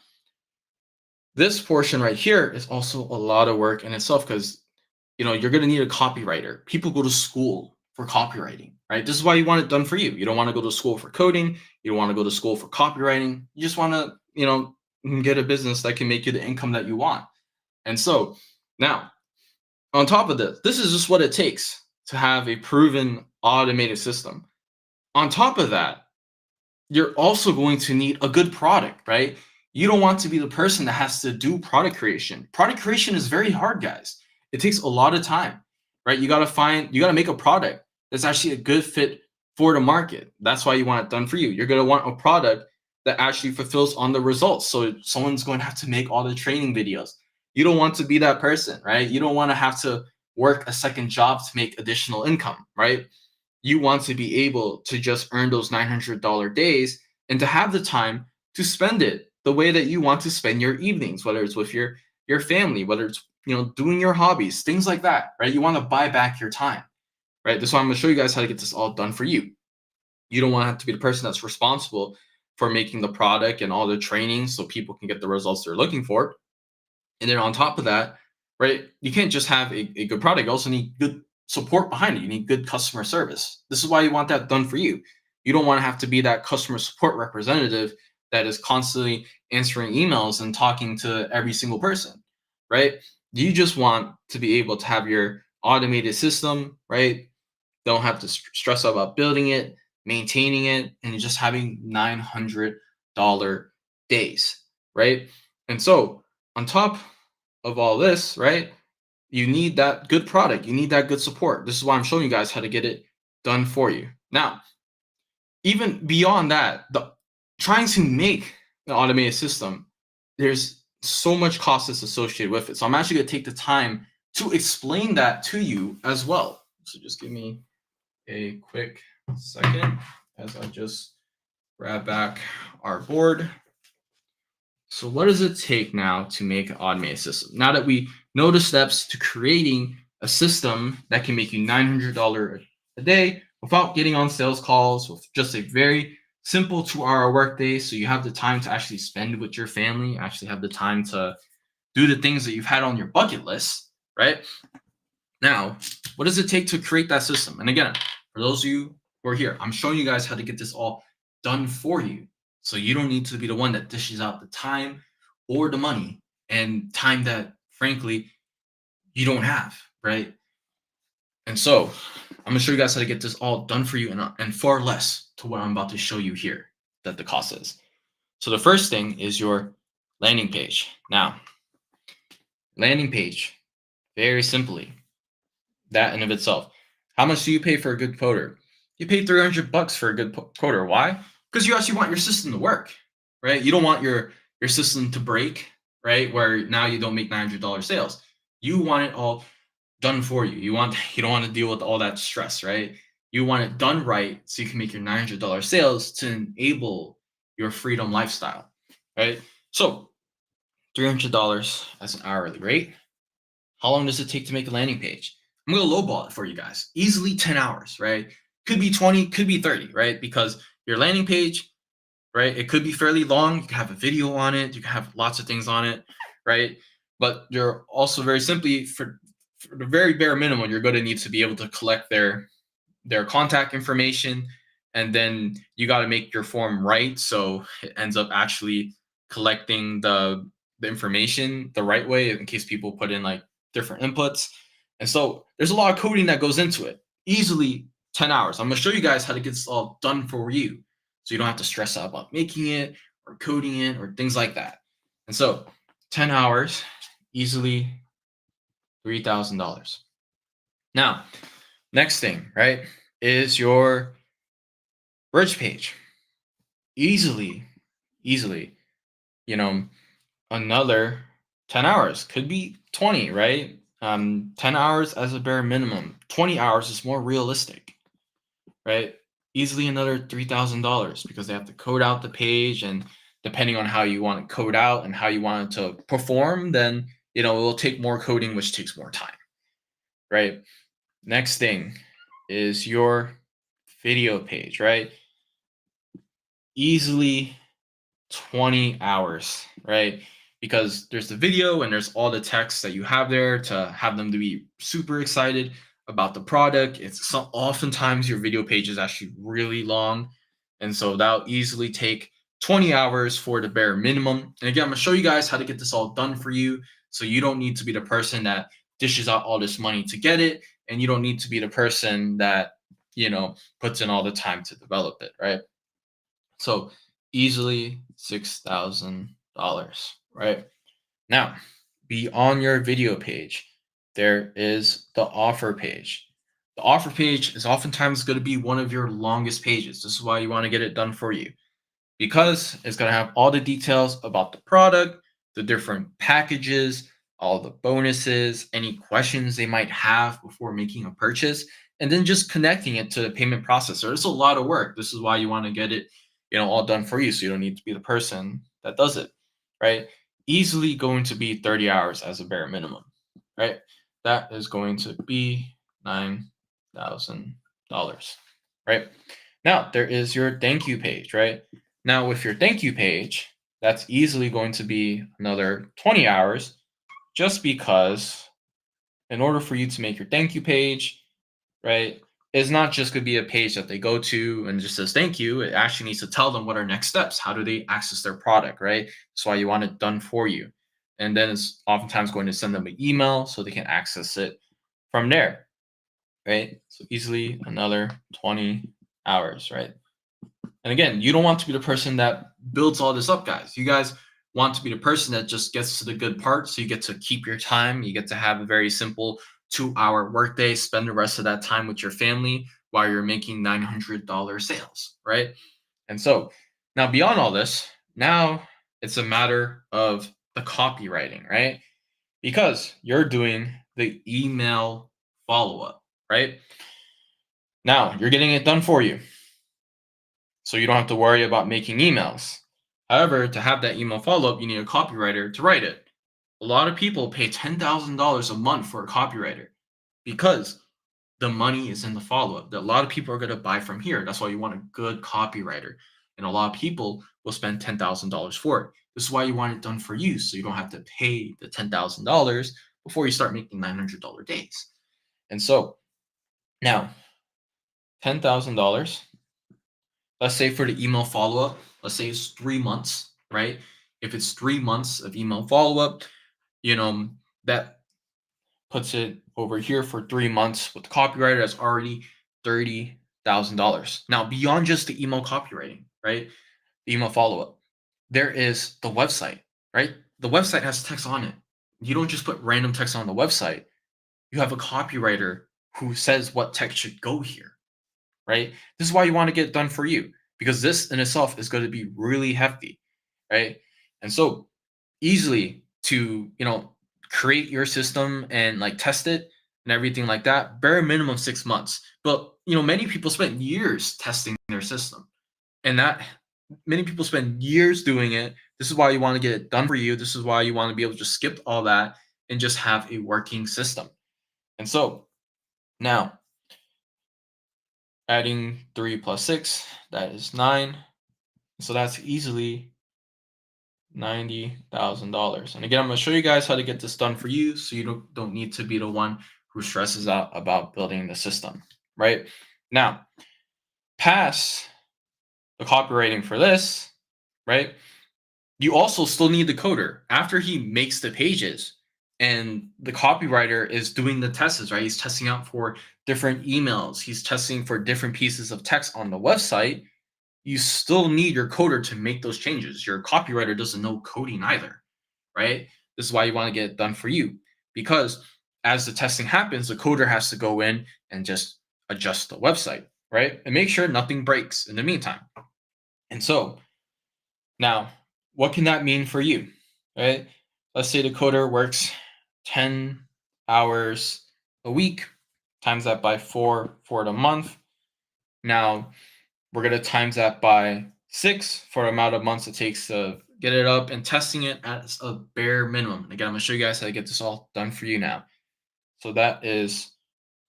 this portion right here is also a lot of work in itself because you're going to need a copywriter. People go to school for copywriting, right? This is why you want it done for you. You don't want to go to school for coding. You don't want to go to school for copywriting. You just want to, get a business that can make you the income that you want. And so now, on top of this is just what it takes to have a proven automated system. On top of that, you're also going to need a good product, right? You don't want to be the person that has to do product creation. Product creation is very hard, guys. It takes a lot of time, right? You got to make a product that's actually a good fit for the market. That's why you want it done for you. You're going to want a product that actually fulfills on the results. So someone's going to have to make all the training videos. You don't want to be that person, right? You don't want to have to work a second job to make additional income, right? You want to be able to just earn those $900 days and to have the time to spend it the way that you want to spend your evenings, whether it's with your family, whether it's doing your hobbies, things like that, right? You want to buy back your time, right? That's why I'm going to show you guys how to get this all done for you. You don't want to have to be the person that's responsible for making the product and all the training so people can get the results they're looking for. And then on top of that, right, you can't just have a good product. You also need good support behind it. You need good customer service. This is why you want that done for you. You don't want to have to be that customer support representative that is constantly answering emails and talking to every single person, right? You just want to be able to have your automated system, right? Don't have to stress about building it, maintaining it, and just having $900 days, right? And so on top of all this, right, you need that good product. You need that good support. This is why I'm showing you guys how to get it done for you. Now, even beyond that, trying to make an automated system, there's so much cost that's associated with it. So I'm actually going to take the time to explain that to you as well. So just give me a quick second as I just grab back our board. So what does it take now to make an automated system? Now that we know the steps to creating a system that can make you $900 a day without getting on sales calls, with just a very simple 2-hour workday, so you have the time to actually spend with your family, actually have the time to do the things that you've had on your bucket list, right? Now, what does it take to create that system? And again, for those of you who are here, I'm showing you guys how to get this all done for you. So you don't need to be the one that dishes out the time or the money, and time that, frankly, you don't have, right? And so I'm going to show you guys how to get this all done for you and far less to what I'm about to show you here. that the cost is. So the first thing is your landing page. Now, landing page, very simply, that in of itself. How much do you pay for a good coder? You pay $300 for a good coder. Why? Because you actually want your system to work, right? You don't want your system to break, right? Where now you don't make $900 sales. You want it all done for you. You don't want to deal with all that stress, right? You want it done right so you can make your $900 sales to enable your freedom lifestyle, right? So $300 as an hourly rate. How long does it take to make a landing page? I'm going to lowball it for you guys. Easily 10 hours, right? Could be 20, could be 30, right? Because your landing page, right? It could be fairly long. You can have a video on it. You can have lots of things on it, right? But you're also very simply for the very bare minimum, you're going to need to be able to collect their contact information, and then you got to make your form right so it ends up actually collecting the information the right way in case people put in like different inputs. And so there's a lot of coding that goes into it. Easily 10 hours. I'm going to show you guys how to get this all done for you so you don't have to stress out about making it or coding it or things like that. And so 10 hours, easily $3,000. Now, next thing, right, is your bridge page. Easily, you know, another 10 hours. Could be 20, right? 10 hours as a bare minimum. 20 hours is more realistic, right? Easily another $3,000 because they have to code out the page, and depending on how you want to code out and how you want it to perform, then it will take more coding, which takes more time, right? Next thing is your video page, right? Easily 20 hours, right? Because there's the video and there's all the text that you have there to have them to be super excited about the product. Oftentimes your video page is actually really long. And so that'll easily take 20 hours for the bare minimum. And again, I'm gonna show you guys how to get this all done for you. So you don't need to be the person that dishes out all this money to get it. And you don't need to be the person that, puts in all the time to develop it, right? So easily $6,000, right? Now, beyond your video page, there is the offer page. The offer page is oftentimes going to be one of your longest pages. This is why you want to get it done for you, because it's going to have all the details about the product, the different packages, all the bonuses, any questions they might have before making a purchase, and then just connecting it to the payment processor. It's a lot of work. This is why you want to get it, all done for you, so you don't need to be the person that does it, right? Easily going to be 30 hours as a bare minimum, right? That is going to be $9,000, right? Now, there is your thank you page, right? Now, with your thank you page, that's easily going to be another 20 hours, just because in order for you to make your thank you page, right, it's not just going to be a page that they go to and just says thank you. It actually needs to tell them what are next steps. How do they access their product, right? That's why you want it done for you. And then it's oftentimes going to send them an email so they can access it from there, right? So easily another 20 hours, right? And again, you don't want to be the person that builds all this up, guys. You guys want to be the person that just gets to the good part. So you get to keep your time. You get to have a very simple 2-hour workday, spend the rest of that time with your family while you're making $900 sales, right? And so now beyond all this, now it's a matter of the copywriting, right? Because you're doing the email follow-up, right? Now you're getting it done for you, so you don't have to worry about making emails. However, to have that email follow-up, you need a copywriter to write it. A lot of people pay $10,000 a month for a copywriter because the money is in the follow-up. That a lot of people are going to buy from here. That's why you want a good copywriter. And a lot of people will spend $10,000 for it. This is why you want it done for you, so you don't have to pay the $10,000 before you start making $900 days. And so now, $10,000, let's say for the email follow-up, let's say it's 3 months, right? If it's 3 months of email follow-up, that puts it over here for 3 months with the copywriter. That's already $30,000. Now, beyond just the email copywriting, right? email follow-up. There is the website, right? The website has text on it. You don't just put random text on the website. You have a copywriter who says what text should go here, right? This is why you want to get it done for you, because this in itself is going to be really hefty, right? And so easily to, create your system and like test it and everything like that, bare minimum 6 months. But, many people spend years testing their system, and that many people spend years doing it. This is why you want to get it done for you. This is why you want to be able to just skip all that and just have a working system. And so now adding 3 plus 6, that is 9. So that's easily $90,000. And again, I'm going to show you guys how to get this done for you, so you don't need to be the one who stresses out about building the system, right? Now, pass the copywriting for this, right? You also still need the coder after he makes the pages, and the copywriter is doing the tests, right? He's testing out for different emails. He's testing for different pieces of text on the website. You still need your coder to make those changes. Your copywriter doesn't know coding either, right? This is why you want to get it done for you, because as the testing happens, the coder has to go in and just adjust the website, right? And make sure nothing breaks in the meantime. And so now, what can that mean for you, right? Let's say the coder works 10 hours a week, times that by 4 for the month. Now, we're going to times that by 6 for the amount of months it takes to get it up, and testing it at a bare minimum. Again, I'm going to show you guys how to get this all done for you now. So that is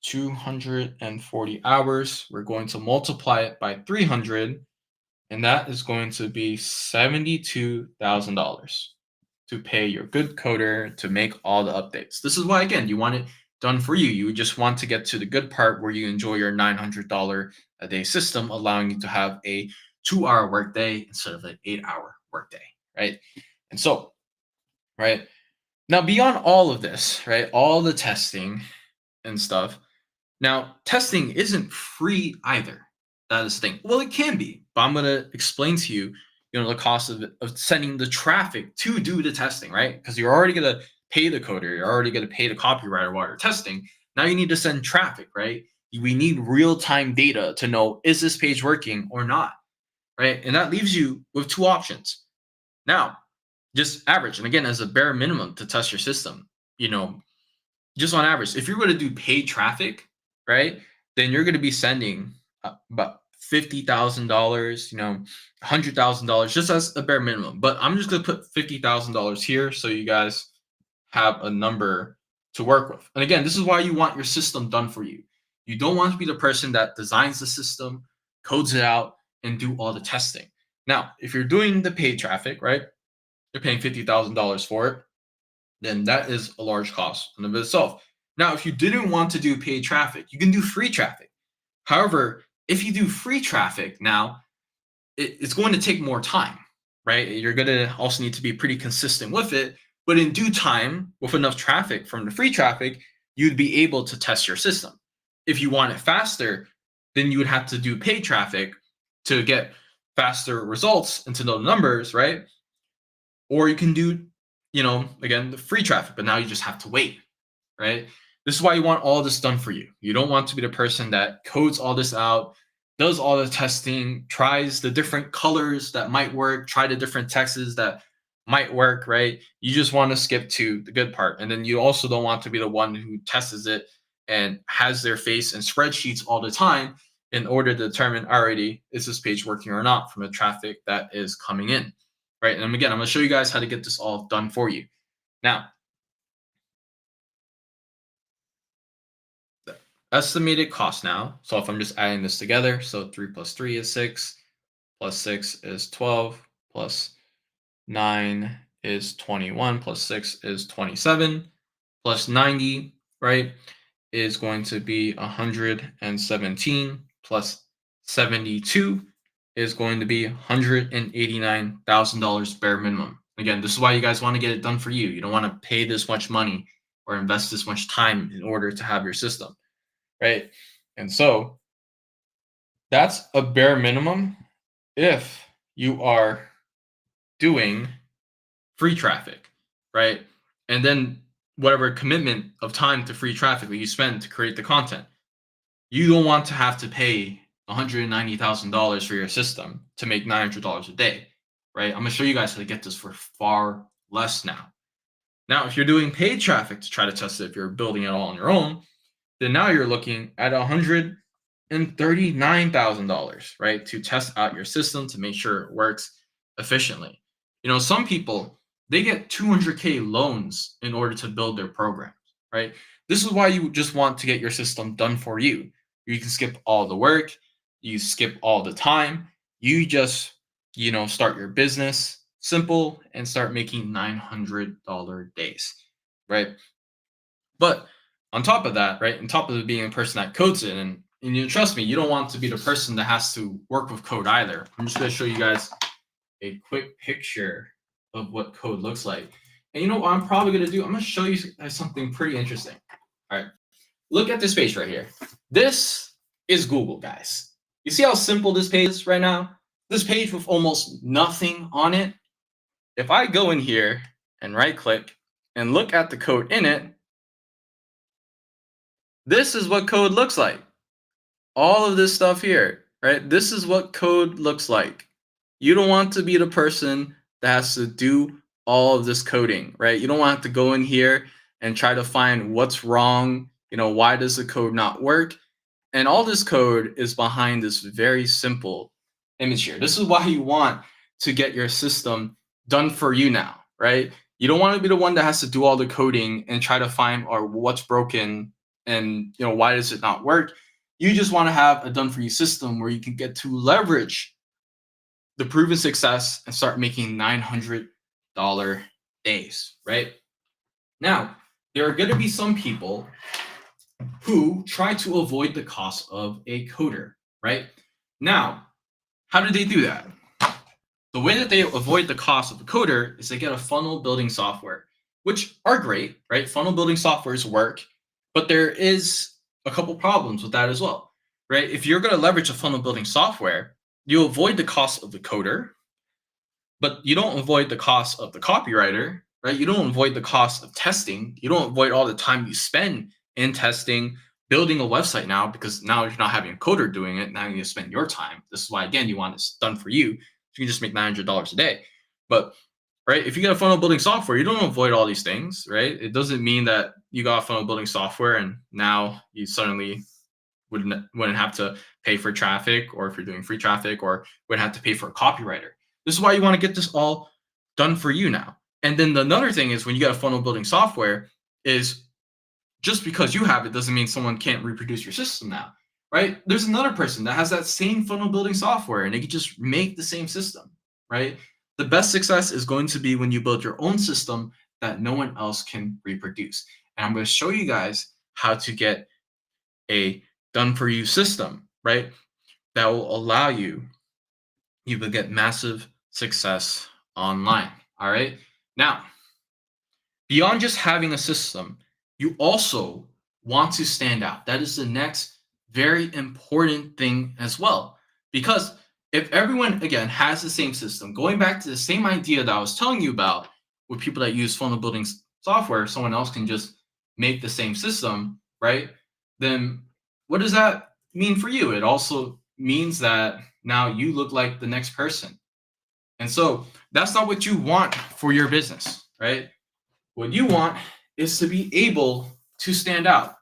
240 hours. We're going to multiply it by 300, and that is going to be $72,000 to pay your good coder to make all the updates. This is why, again, you want it done for you. You just want to get to the good part where you enjoy your $900 a day system, allowing you to have a 2-hour workday instead of an 8-hour workday, right? And so, right now, beyond all of this, right, all the testing and stuff, now testing isn't free either. That is the thing. Well, it can be, but I'm going to explain to you, the cost of sending the traffic to do the testing, right? Because you're already going to pay the coder, you're already going to pay the copywriter while you're testing. Now you need to send traffic, right? We need real-time data to know, is this page working or not, right? And that leaves you with two options. Now, just average, and again, as a bare minimum to test your system, just on average, if you're going to do paid traffic, right, then you're going to be sending about $50,000, $100,000, just as a bare minimum. But I'm just going to put $50,000 here so you guys have a number to work with. And again, this is why you want your system done for you. You don't want to be the person that designs the system, codes it out, and do all the testing. Now, if you're doing the paid traffic, right, you're paying $50,000 for it, then that is a large cost in of itself. Now, if you didn't want to do paid traffic, you can do free traffic. However, if you do free traffic now, it's going to take more time, right? You're going to also need to be pretty consistent with it. But in due time, with enough traffic from the free traffic, you'd be able to test your system. If you want it faster, then you would have to do paid traffic to get faster results and to know the numbers, right? Or you can do, again, the free traffic, but now you just have to wait, right? This is why you want all this done for you. You don't want to be the person that codes all this out, does all the testing, tries the different colors that might work, try the different texts that might work, right? You just want to skip to the good part. And then you also don't want to be the one who tests it and has their face in spreadsheets all the time in order to determine, already, is this page working or not from the traffic that is coming in, right? And again, I'm going to show you guys how to get this all done for you. Now, the estimated cost now. So if I'm just adding this together, so 3 plus 3 is 6, plus 6 is 12, plus 9 is 21, plus 6 is 27, plus 90, right, is going to be 117, plus 72 is going to be $189,000 bare minimum. Again, this is why you guys want to get it done for you. You don't want to pay this much money or invest this much time in order to have your system, right? And so that's a bare minimum if you are doing free traffic, right? And then whatever commitment of time to free traffic that you spend to create the content, you don't want to have to pay $190,000 for your system to make $900 a day, right? I'm gonna show you guys how to get this for far less now. Now, if you're doing paid traffic to try to test it, if you're building it all on your own, then now you're looking at $139,000, right, to test out your system to make sure it works efficiently. Some people they get 200K loans in order to build their programs, right? This is why you just want to get your system done for you. You can skip all the work, you skip all the time, you just, start your business simple and start making $900 days, right? But on top of that, right, on top of being a person that codes it, and trust me, you don't want to be the person that has to work with code either. I'm just going to show you guys a quick picture of what code looks like. And you know what I'm probably going to do? I'm going to show you something pretty interesting. All right, look at this page right here. This is Google, guys. You see how simple this page is right now? This page with almost nothing on it. If I go in here and right click and look at the code in it, this is what code looks like. All of this stuff here, right? This is what code looks like. You don't want to be the person that has to do all of this coding, right? You don't want to go in here and try to find what's wrong. Why does the code not work? And all this code is behind this very simple image here. This is why you want to get your system done for you now, right? You don't want to be the one that has to do all the coding and try to find or what's broken and why does it not work. You just want to have a done for you system where you can get to leverage the proven success and start making $900 days, right? Now, there are going to be some people who try to avoid the cost of a coder, right? Now, how do they do that? The way that they avoid the cost of a coder is they get a funnel building software, which are great, right? Funnel building softwares work, but there is a couple problems with that as well, right? If you're going to leverage a funnel building software, you avoid the cost of the coder, but you don't avoid the cost of the copywriter, right? You don't avoid the cost of testing. You don't avoid all the time you spend in testing, building a website now, because now you're not having a coder doing it. Now you spend your time. This is why, again, you want it done for you. So you can just make $900 a day. But right, if you get a funnel building software, you don't avoid all these things, right? It doesn't mean that you got a funnel building software and now you suddenly wouldn't have to pay for traffic, or if you're doing free traffic, or wouldn't have to pay for a copywriter. This is why you want to get this all done for you now. And then another thing is, when you get a funnel building software, is just because you have it doesn't mean someone can't reproduce your system now, right? There's another person that has that same funnel building software and they can just make the same system, right? The best success is going to be when you build your own system that no one else can reproduce. And I'm going to show you guys how to get a done for you system, right? That will allow you to get massive success online. All right. Now, beyond just having a system, you also want to stand out. That is the next very important thing as well. Because if everyone, again, has the same system, going back to the same idea that I was telling you about with people that use funnel building software, someone else can just make the same system, right? Then what does that mean for you? It also means that now you look like the next person. And so that's not what you want for your business, right? What you want is to be able to stand out.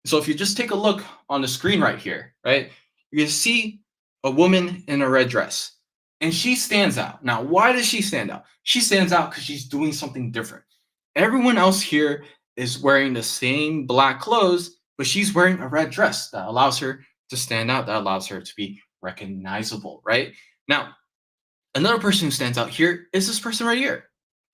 So if you just take a look on the screen right here, right, you're going to see a woman in a red dress, and she stands out. Now, why does she stand out? She stands out because she's doing something different. Everyone else here is wearing the same black clothes, but she's wearing a red dress that allows her to stand out, that allows her to be recognizable, right? Now, another person who stands out here is this person right here.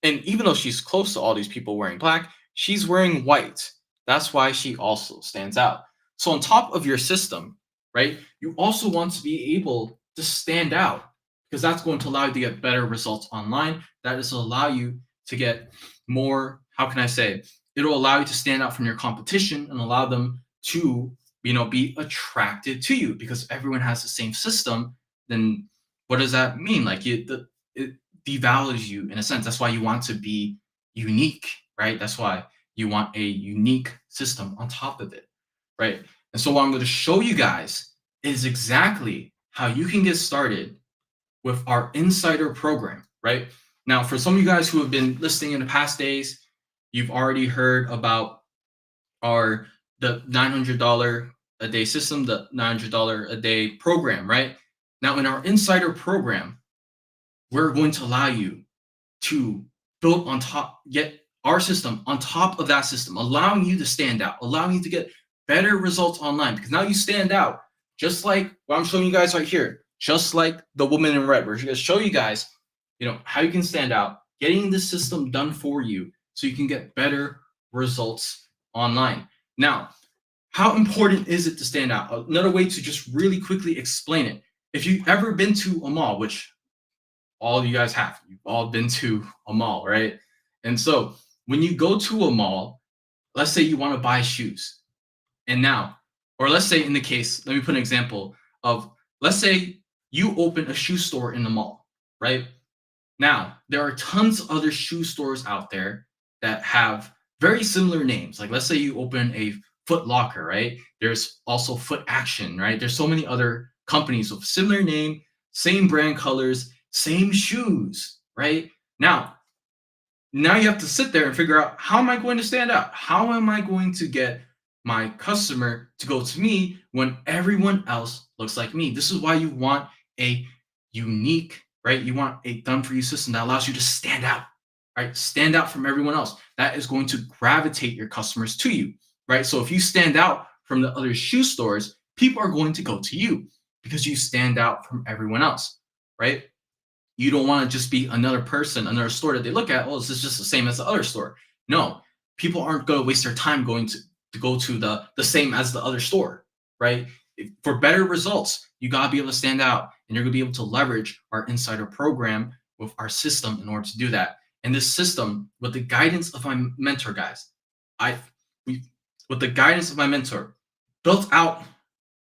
And even though she's close to all these people wearing black, she's wearing white. That's why she also stands out. So on top of your system, right, you also want to be able to stand out, because that's going to allow you to get better results online. That is allow you to get more, how can I say, it'll allow you to stand out from your competition and allow them to, be attracted to you, because everyone has the same system. Then What does that mean? Like it devalues you in a sense. That's why you want to be unique, right? That's why you want a unique system on top of it, right? And so what I'm going to show you guys is exactly how you can get started with our insider program, right? Now, for some of you guys who have been listening in the past days, you've already heard about our the $900 a day system, the $900 a day program, right? Now, in our insider program, we're going to allow you to build on top, get our system on top of that system, allowing you to stand out, allowing you to get better results online. Because now you stand out, just like what I'm showing you guys right here, just like the woman in red. We're going to show you guys, how you can stand out, getting this system done for you, so you can get better results online. Now, how important is it to stand out? Another way to just really quickly explain it. If you've ever been to a mall, which all of you guys have. You've all been to a mall, right? And so when you go to a mall, let's say you want to buy shoes. And now, or let's say in the case, let me put an example of, let's say you open a shoe store in the mall, right? Now, there are tons of other shoe stores out there that have very similar names. Like let's say you open a Foot Locker, right? There's also Foot Action, right? There's so many other companies with similar name, same brand colors, same shoes, right? Now you have to sit there and figure out, how am I going to stand out? How am I going to get my customer to go to me when everyone else looks like me? This is why you want a unique, right? You want a done for you system that allows you to stand out, right? Stand out from everyone else. That is going to gravitate your customers to you, right? So if you stand out from the other shoe stores, people are going to go to you because you stand out from everyone else, right? You don't want to just be another person, another store that they look at. Oh, this is just the same as the other store. No, people aren't going to waste their time going to go to the same as the other store, right? For better results, you got to be able to stand out, and you're going to be able to leverage our insider program with our system in order to do that. And this system, with the guidance of my mentor, guys, with the guidance of my mentor, built out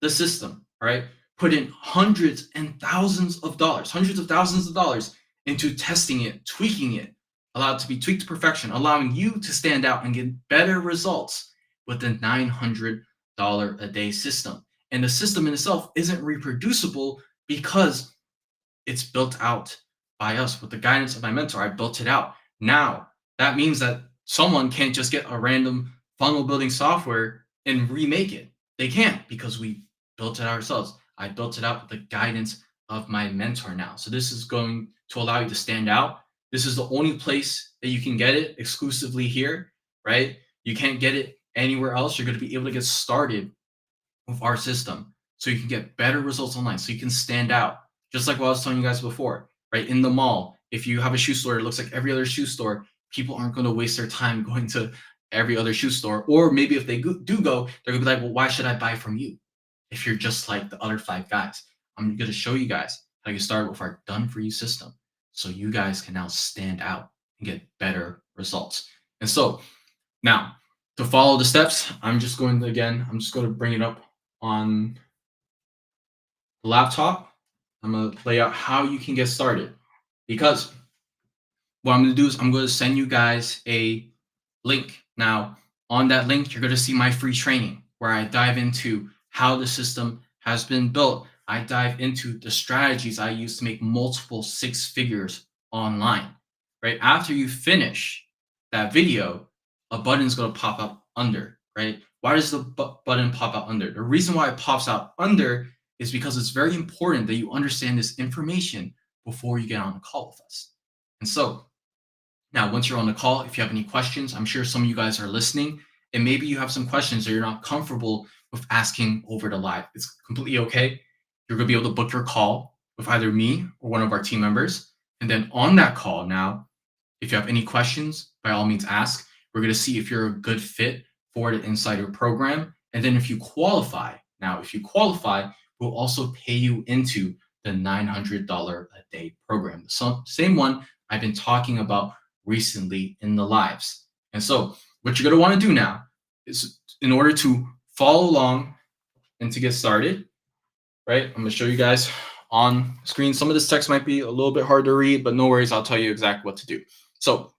the system, right? Put in hundreds of thousands of dollars into testing it, tweaking it, allow it to be tweaked to perfection, allowing you to stand out and get better results with the $900 a day system. And the system in itself isn't reproducible because it's built out by us. With the guidance of my mentor, I built it out. Now, that means that someone can't just get a random funnel building software and remake it. They can't, because we built it ourselves. I built it out with the guidance of my mentor now. So this is going to allow you to stand out. This is the only place that you can get it, exclusively here, right? You can't get it anywhere else. You're going to be able to get started with our system so you can get better results online, so you can stand out. Just like what I was telling you guys before, right? In the mall, if you have a shoe store, it looks like every other shoe store, people aren't going to waste their time going to every other shoe store. Or maybe if they do go, they're going to be like, well, why should I buy from you if you're just like the other 5 guys? I'm going to show you guys how you start with our done for you system, so you guys can now stand out and get better results. And so now, to follow the steps, I'm just going to bring it up on the laptop. I'm going to lay out how you can get started, because what I'm going to do is I'm going to send you guys a link. Now, on that link, you're going to see my free training where I dive into how the system has been built. I dive into the strategies I use to make multiple 6 figures online. Right after you finish that video, a button is going to pop up under, right? Why does the button pop out under? The reason why it pops out under is because it's very important that you understand this information before you get on a call with us. And so now, once you're on the call, if you have any questions, I'm sure some of you guys are listening, and maybe you have some questions that you're not comfortable with asking over the live. It's completely okay. You're going to be able to book your call with either me or one of our team members. And then on that call now, if you have any questions, by all means ask. We're going to see if you're a good fit for the insider program. And then if you qualify, we'll also pay you into the $900 a day program. The same one I've been talking about recently in the lives. And so what you're going to want to do now is, in order to follow along and to get started, right? I'm going to show you guys on screen. Some of this text might be a little bit hard to read, but no worries. I'll tell you exactly what to do. So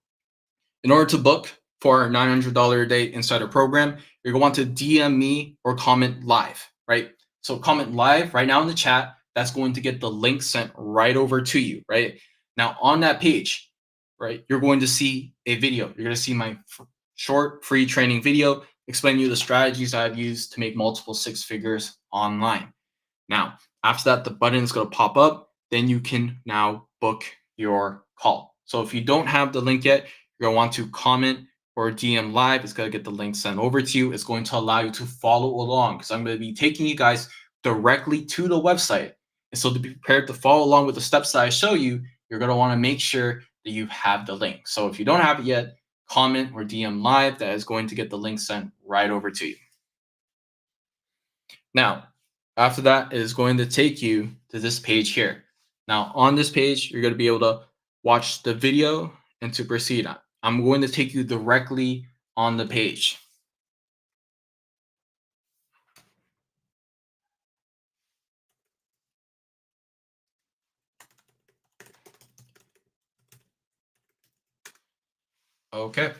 in order to book for our $900 a day insider program, you're going to want to DM me or comment live, right? So comment live right now in the chat. That's going to get the link sent right over to you, right? Now on that page, right, you're going to see a video. You're going to see my short free training video explaining you the strategies I've used to make multiple six figures online. Now, after that, the button is going to pop up. Then you can now book your call. So if you don't have the link yet, you're going to want to comment or DM live. It's going to get the link sent over to you. It's going to allow you to follow along because I'm going to be taking you guys directly to the website. And so to be prepared to follow along with the steps that I show you, you're going to want to make sure that you have the link. So if you don't have it yet, comment or DM live. That is going to get the link sent right over to you. Now, after that, it is going to take you to this page here. Now, on this page, you're going to be able to watch the video and to proceed. I'm going to take you directly on the page. Okay,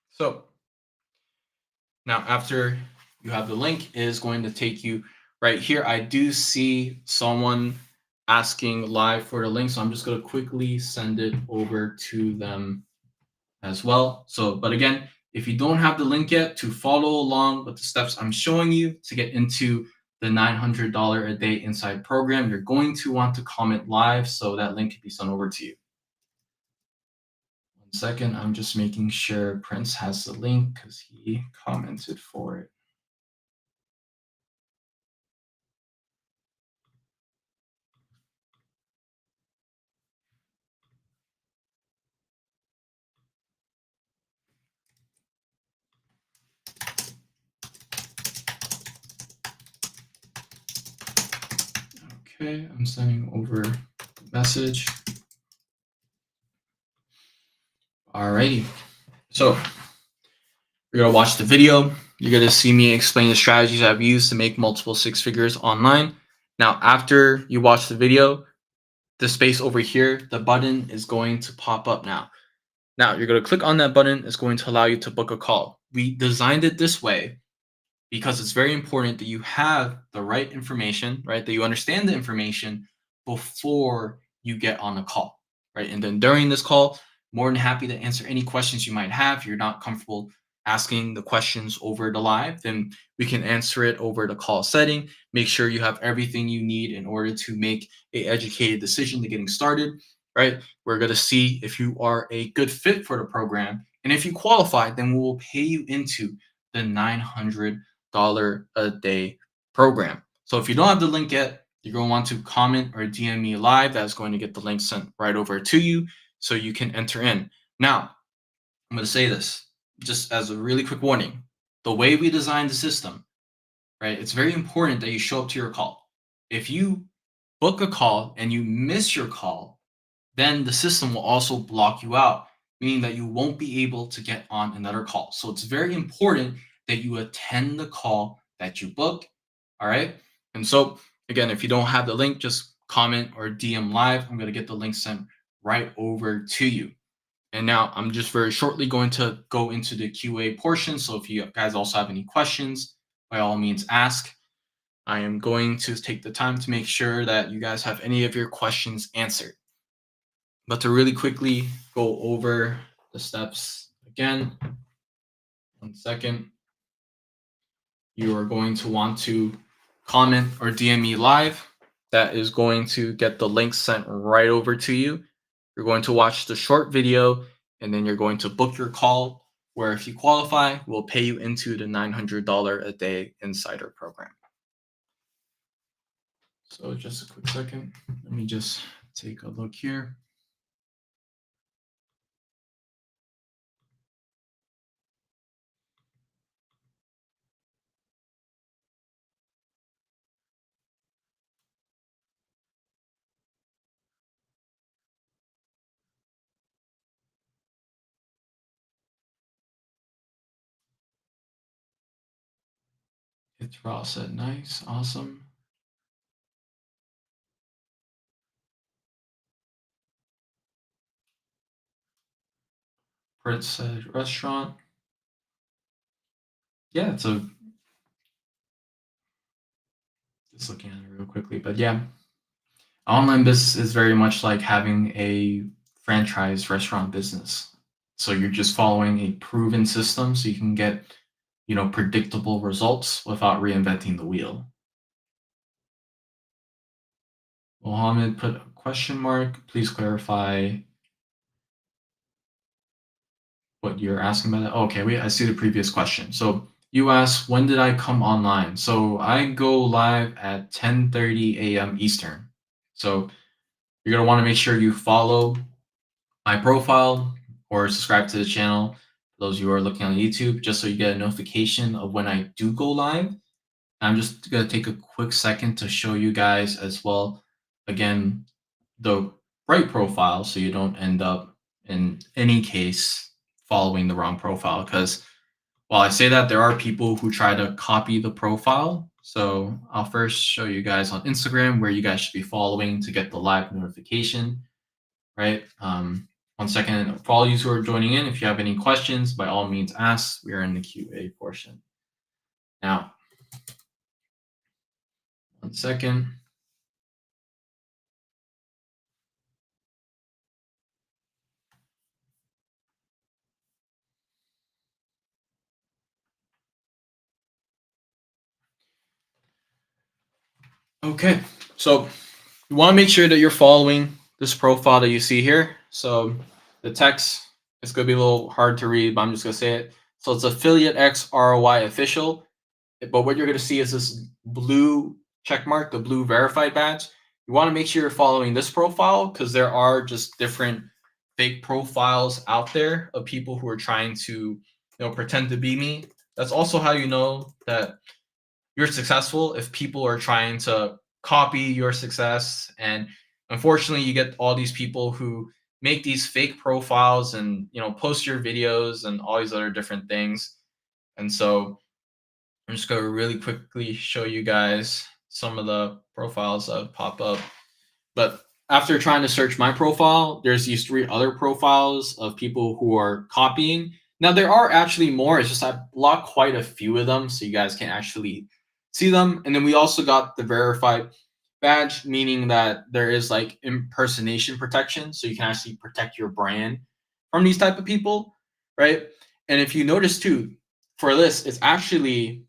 so now after you have the link, it is going to take you right here. I do see someone asking live for the link, so I'm just going to quickly send it over to them as well. So, but again, if you don't have the link yet, to follow along with the steps I'm showing you to get into the $900 a day inside program, you're going to want to comment live so that link can be sent over to you. 1 second, I'm just making sure Prince has the link because he commented for it. Okay, I'm sending over the message. Alrighty, so you're gonna watch the video. You're gonna see me explain the strategies I've used to make multiple six figures online. Now, after you watch the video, the space over here, the button is going to pop up now. Now, you're going to click on that button. It's going to allow you to book a call. We designed it this way because it's very important that you have the right information, right? That you understand the information before you get on a call, right? And then during this call, more than happy to answer any questions you might have. If you're not comfortable asking the questions over the live, then we can answer it over the call setting. Make sure you have everything you need in order to make a educated decision to getting started, right? We're going to see if you are a good fit for the program. And if you qualify, then we will pay you into the $900 a day program. So if you don't have the link yet, you're going to want to comment or DM me live. That's going to get the link sent right over to you so you can enter in. Now, I'm going to say this just as a really quick warning. The way we designed the system, right? It's very important that you show up to your call. If you book a call and you miss your call, then the system will also block you out, meaning that you won't be able to get on another call. So it's very important that you attend the call that you book. All right. And so, again, if you don't have the link, just comment or DM live. I'm going to get the link sent right over to you. And now I'm just very shortly going to go into the QA portion. So if you guys also have any questions, by all means, ask. I am going to take the time to make sure that you guys have any of your questions answered. But to really quickly go over the steps again, 1 second. You are going to want to comment or DM me live. That is going to get the link sent right over to you. You're going to watch the short video and then you're going to book your call, where if you qualify, we'll pay you into the $900 a day insider program. So just a quick second. Let me just take a look here. It's raw set. Nice. Awesome. Princess Restaurant. Yeah, it's a just looking at it real quickly, but yeah, online business is very much like having a franchise restaurant business. So you're just following a proven system so you can get, predictable results without reinventing the wheel. Mohammed put a question mark. Please clarify what you're asking about. Oh, okay, wait, I see the previous question. So you asked, when did I come online? So I go live at 10:30 a.m. Eastern. So you're gonna want to make sure you follow my profile or subscribe to the channel. For those of you who are looking on YouTube, just so you get a notification of when I do go live. I'm just gonna take a quick second to show you guys as well. Again, the right profile so you don't end up in any case following the wrong profile, because while I say that, there are people who try to copy the profile. So I'll first show you guys on Instagram where you guys should be following to get the live notification, right? 1 second. For all you who are joining in, if you have any questions, by all means ask. We are in the QA portion. Now, 1 second. Okay, so you want to make sure that you're following this profile that you see here. So the text is going to be a little hard to read, but I'm just going to say it. So it's Affiliate X ROI official. But what you're going to see is this blue check mark, the blue verified badge. You want to make sure you're following this profile because there are just different fake profiles out there of people who are trying to, pretend to be me. That's also how you know that you're successful, if people are trying to copy your success. And unfortunately, you get all these people who make these fake profiles and post your videos and all these other different things. And so I'm just going to really quickly show you guys some of the profiles that pop up. But after trying to search my profile, there's these 3 other profiles of people who are copying. Now there are actually more. It's just I blocked quite a few of them so you guys can actually see them. And then we also got the verified badge, meaning that there is like impersonation protection, so you can actually protect your brand from these type of people, right? And if you notice too, for this, it's actually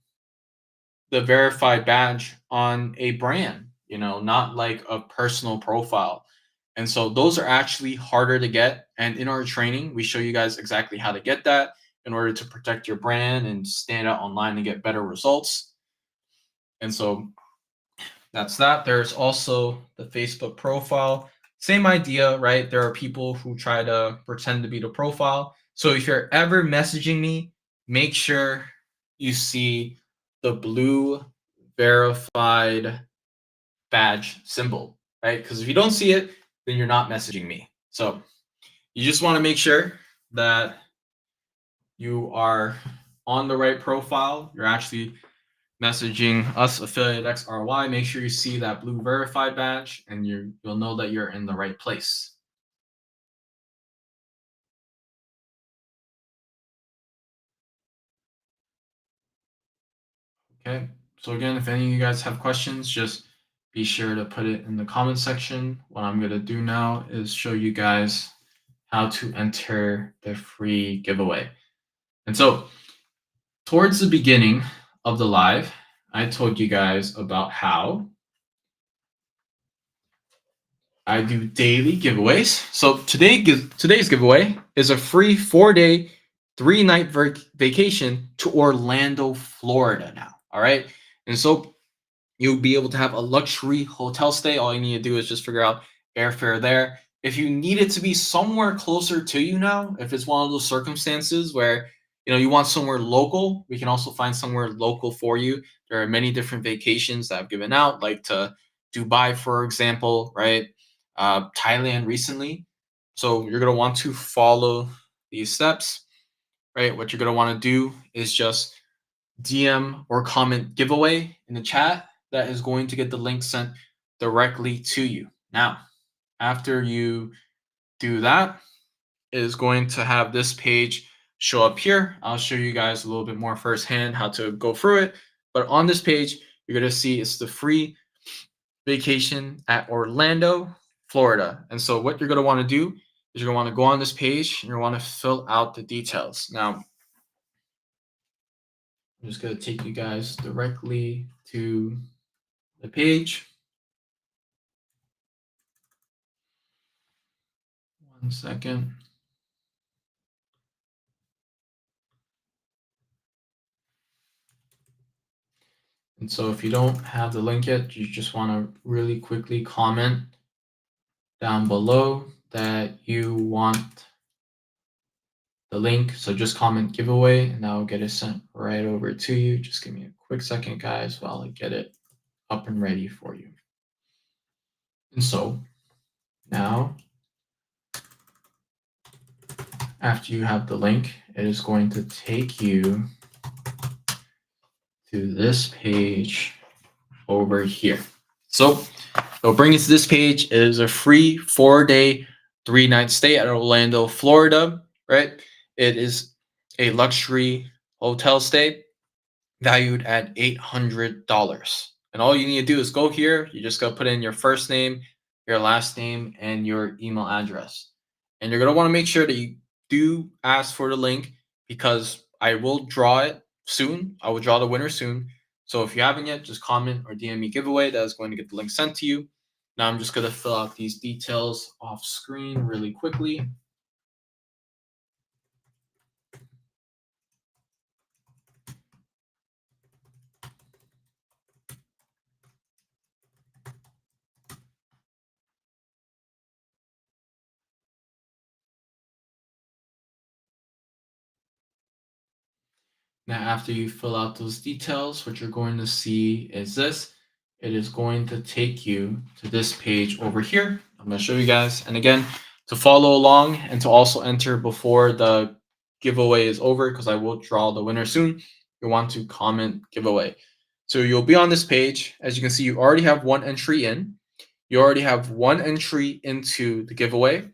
the verified badge on a brand, not like a personal profile. And so those are actually harder to get. And in our training, we show you guys exactly how to get that in order to protect your brand and stand out online and get better results. And so that's that. There's also the Facebook profile. Same idea, right? There are people who try to pretend to be the profile. So if you're ever messaging me, make sure you see the blue verified badge symbol, right? Because if you don't see it, then you're not messaging me. So you just want to make sure that you are on the right profile. You're actually messaging us, Affiliate XRY. Make sure you see that blue verified badge and you'll know that you're in the right place. Okay, so again, if any of you guys have questions, just be sure to put it in the comment section. What I'm going to do now is show you guys how to enter the free giveaway. And so towards the beginning of the live, I told you guys about how I do daily giveaways. So today's giveaway is a free 4-day, 3-night vacation to Orlando, Florida now. All right. And so you'll be able to have a luxury hotel stay. All you need to do is just figure out airfare there. If you need it to be somewhere closer to you now, if it's one of those circumstances where you want somewhere local, we can also find somewhere local for you. There are many different vacations that I've given out, like to Dubai, for example, right? Thailand recently. So you're gonna want to follow these steps, right? What you're gonna want to do is just DM or comment giveaway in the chat. That is going to get the link sent directly to you. Now, after you do that, is going to have this page show up here. I'll show you guys a little bit more firsthand how to go through it. But on this page, you're going to see it's the free vacation at Orlando, Florida. And so what you're going to want to do is you're going to want to go on this page and you're going to want to fill out the details. Now, I'm just going to take you guys directly to the page. One second. And so if you don't have the link yet, you just want to really quickly comment down below that you want the link. So just comment giveaway and I'll get it sent right over to you. Just give me a quick second, guys, while I get it up and ready for you. And so now, after you have the link, it is going to take you to this page over here. So it'll bring you to this page. It is a free 4-day, 3-night stay at Orlando, Florida, right? It is a luxury hotel stay valued at $800. And all you need to do is go here. You just got to put in your first name, your last name, and your email address. And you're going to want to make sure that you do ask for the link because I will draw it soon. I will draw the winner soon. So if you haven't yet, just comment or DM me giveaway. That is going to get the link sent to you. Now I'm just going to fill out these details off screen really quickly. Now, after you fill out those details, what you're going to see is this. It is going to take you to this page over here. I'm going to show you guys. And again, to follow along and to also enter before the giveaway is over, because I will draw the winner soon, you want to comment giveaway. So you'll be on this page. As you can see, you already have one entry in. You already have one entry into the giveaway.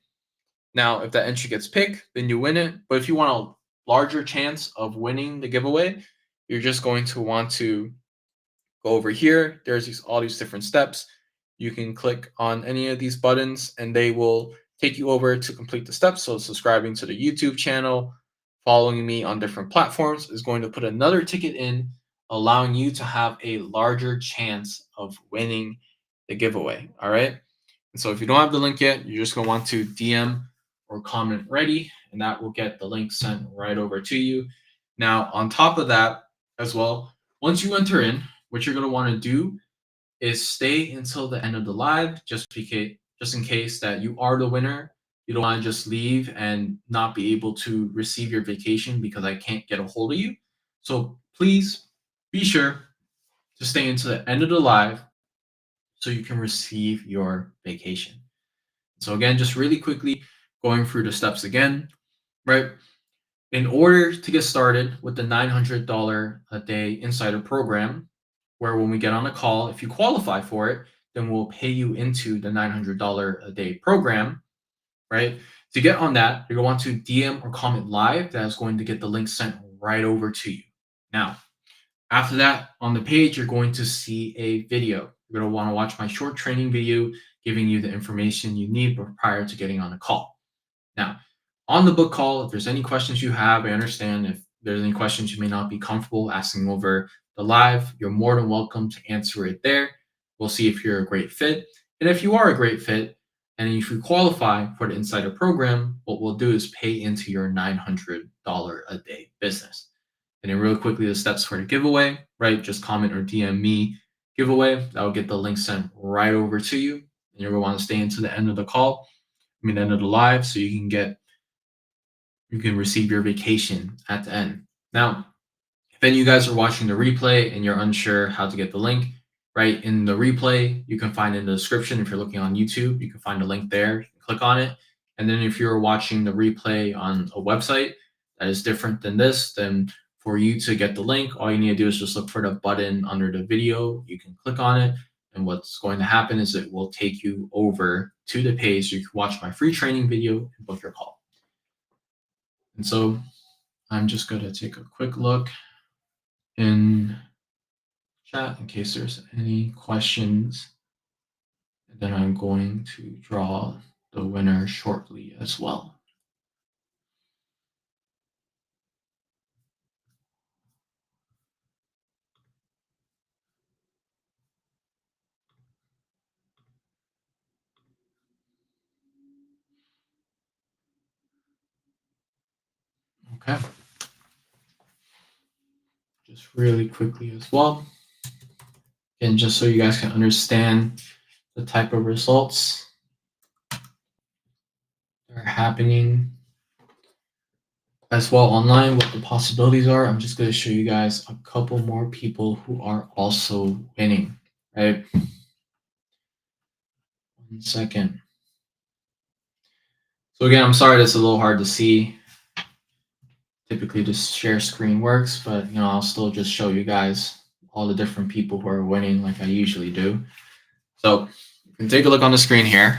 Now, if that entry gets picked, then you win it. But if you want a larger chance of winning the giveaway, you're just going to want to go over here. There's all these different steps. You can click on any of these buttons and they will take you over to complete the steps. So subscribing to the YouTube channel, following me on different platforms is going to put another ticket in, allowing you to have a larger chance of winning the giveaway. All right. And so if you don't have the link yet, you're just going to want to DM or comment ready, and that will get the link sent right over to you. Now, on top of that as well, once you enter in, what you're going to want to do is stay until the end of the live, just in case that you are the winner. You don't want to just leave and not be able to receive your vacation because I can't get a hold of you. So please be sure to stay until the end of the live so you can receive your vacation. So again, just really quickly going through the steps again, right? In order to get started with the $900 a day insider program, where when we get on a call, if you qualify for it, then we'll pay you into the $900 a day program, right? To get on that, you're going to want to DM or comment live. That is going to get the link sent right over to you. Now, after that, on the page, you're going to see a video. You're going to want to watch my short training video giving you the information you need prior to getting on a call. Now, on the book call, if there's any questions you have, I understand if there's any questions you may not be comfortable asking over the live, you're more than welcome to answer it there. We'll see if you're a great fit. And if you are a great fit, and if you qualify for the insider program, what we'll do is pay into your $900 a day business. And then really quickly, the steps for the giveaway, right? Just comment or DM me giveaway. That will get the link sent right over to you. And you're going to want to stay until the end of the call, the end of the live, so you can receive your vacation at the end. Now, if any of you guys are watching the replay and you're unsure how to get the link, right? In the replay, you can find in the description. If you're looking on YouTube, you can find a link there. Click on it. And then if you're watching the replay on a website that is different than this, then for you to get the link, all you need to do is just look for the button under the video. You can click on it. And what's going to happen is it will take you over to the page so you can watch my free training video and book your call. And so I'm just going to take a quick look in chat in case there's any questions. And then I'm going to draw the winner shortly as well. Okay. Just really quickly as well. And just so you guys can understand the type of results that are happening as well online, what the possibilities are. I'm just going to show you guys a couple more people who are also winning, right? 1 second. So again, I'm sorry that's a little hard to see. Typically just share screen works, but I'll still just show you guys all the different people who are winning like I usually do. So you can take a look on the screen here.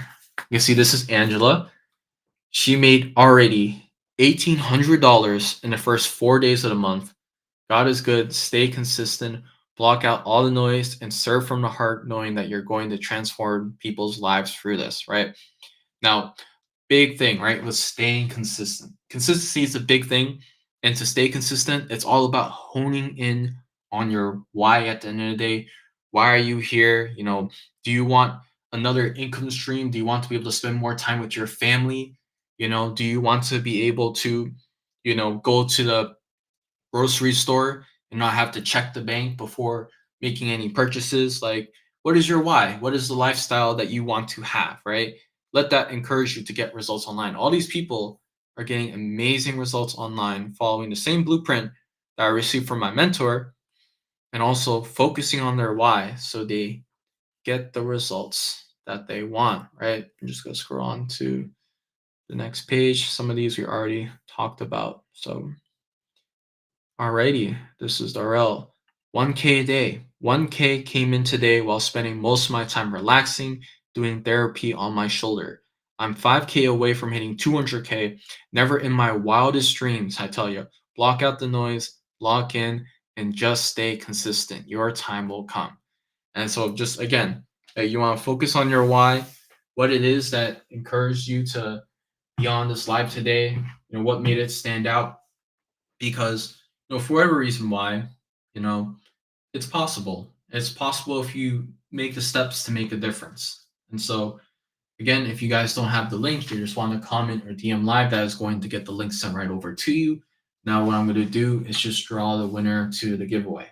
You can see this is Angela. She made already $1,800 in the first 4 days of the month. God is good. Stay consistent. Block out all the noise and serve from the heart, knowing that you're going to transform people's lives through this, right? Now, big thing, right? Was staying consistent. Consistency is a big thing. And to stay consistent, it's all about honing in on your why at the end of the day. Why are you here? Do you want another income stream? Do you want to be able to spend more time with your family? Do you want to be able to, go to the grocery store and not have to check the bank before making any purchases? Like, what is your why? What is the lifestyle that you want to have, right? Let that encourage you to get results online. All these people are getting amazing results online following the same blueprint that I received from my mentor and also focusing on their why so they get the results that they want, right? I'm just going to scroll on to the next page. Some of these we already talked about. So alrighty, this is Darrell. 1K a day. 1K came in today while spending most of my time relaxing, doing therapy on my shoulder. I'm 5K away from hitting 200K. Never in my wildest dreams, I tell you. Block out the noise, lock in, and just stay consistent. Your time will come. And so, just again, you want to focus on your why, what it is that encouraged you to be on this live today, what made it stand out, because for whatever reason why, you know it's possible if you make the steps to make a difference. And so again, if you guys don't have the link, you just want to comment or DM live, that is going to get the link sent right over to you. Now what I'm going to do is just draw the winner to the giveaway.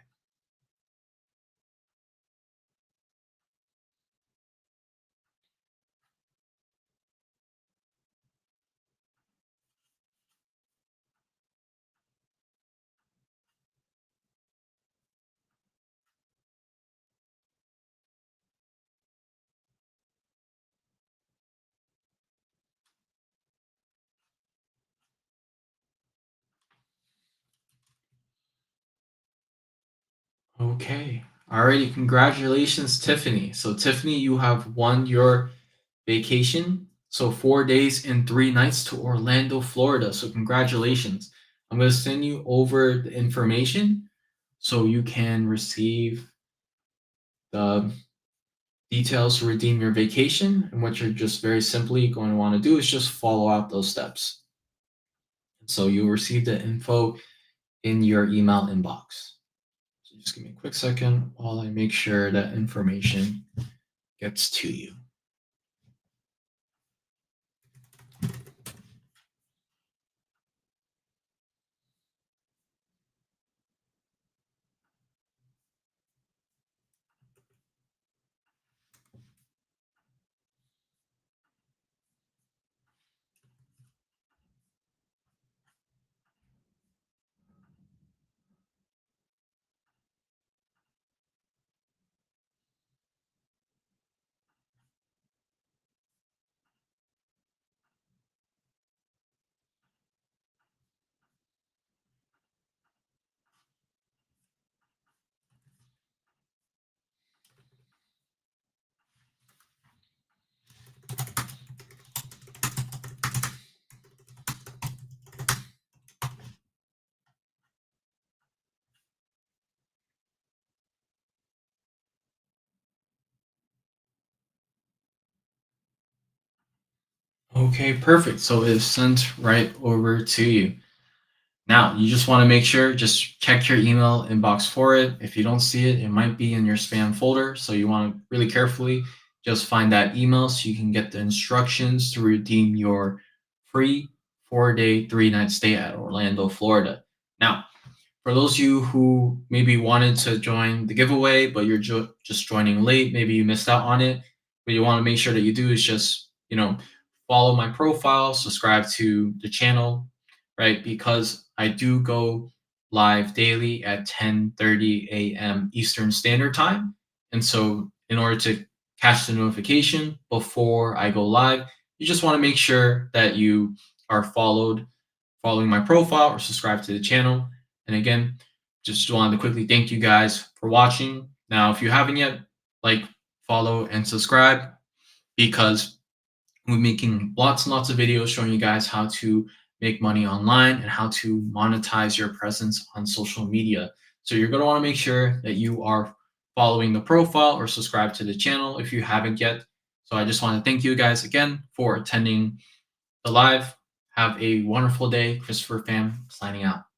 Okay, alrighty, congratulations, Tiffany. So Tiffany, you have won your vacation. So 4 days and 3 nights to Orlando, Florida. So congratulations. I'm going to send you over the information so you can receive the details to redeem your vacation. And what you're just very simply going to want to do is just follow out those steps. So you'll receive the info in your email inbox. So just give me a quick second while I make sure that information gets to you. Okay, perfect. So it's sent right over to you. Now, you just want to make sure, just check your email inbox for it. If you don't see it, it might be in your spam folder. So you want to really carefully just find that email so you can get the instructions to redeem your free 4 day, 3 night stay at Orlando, Florida. Now, for those of you who maybe wanted to join the giveaway, but you're just joining late, maybe you missed out on it, what you want to make sure that you do is just, follow my profile, subscribe to the channel, right? Because I do go live daily at 10:30 a.m. Eastern Standard Time. And so in order to catch the notification before I go live, you just want to make sure that you are following my profile or subscribe to the channel. And again, just wanted to quickly thank you guys for watching. Now, if you haven't yet, like, follow, and subscribe because we're making lots and lots of videos showing you guys how to make money online and how to monetize your presence on social media. So you're going to want to make sure that you are following the profile or subscribe to the channel if you haven't yet. So I just want to thank you guys again for attending the live. Have a wonderful day. Christopher Pham signing out.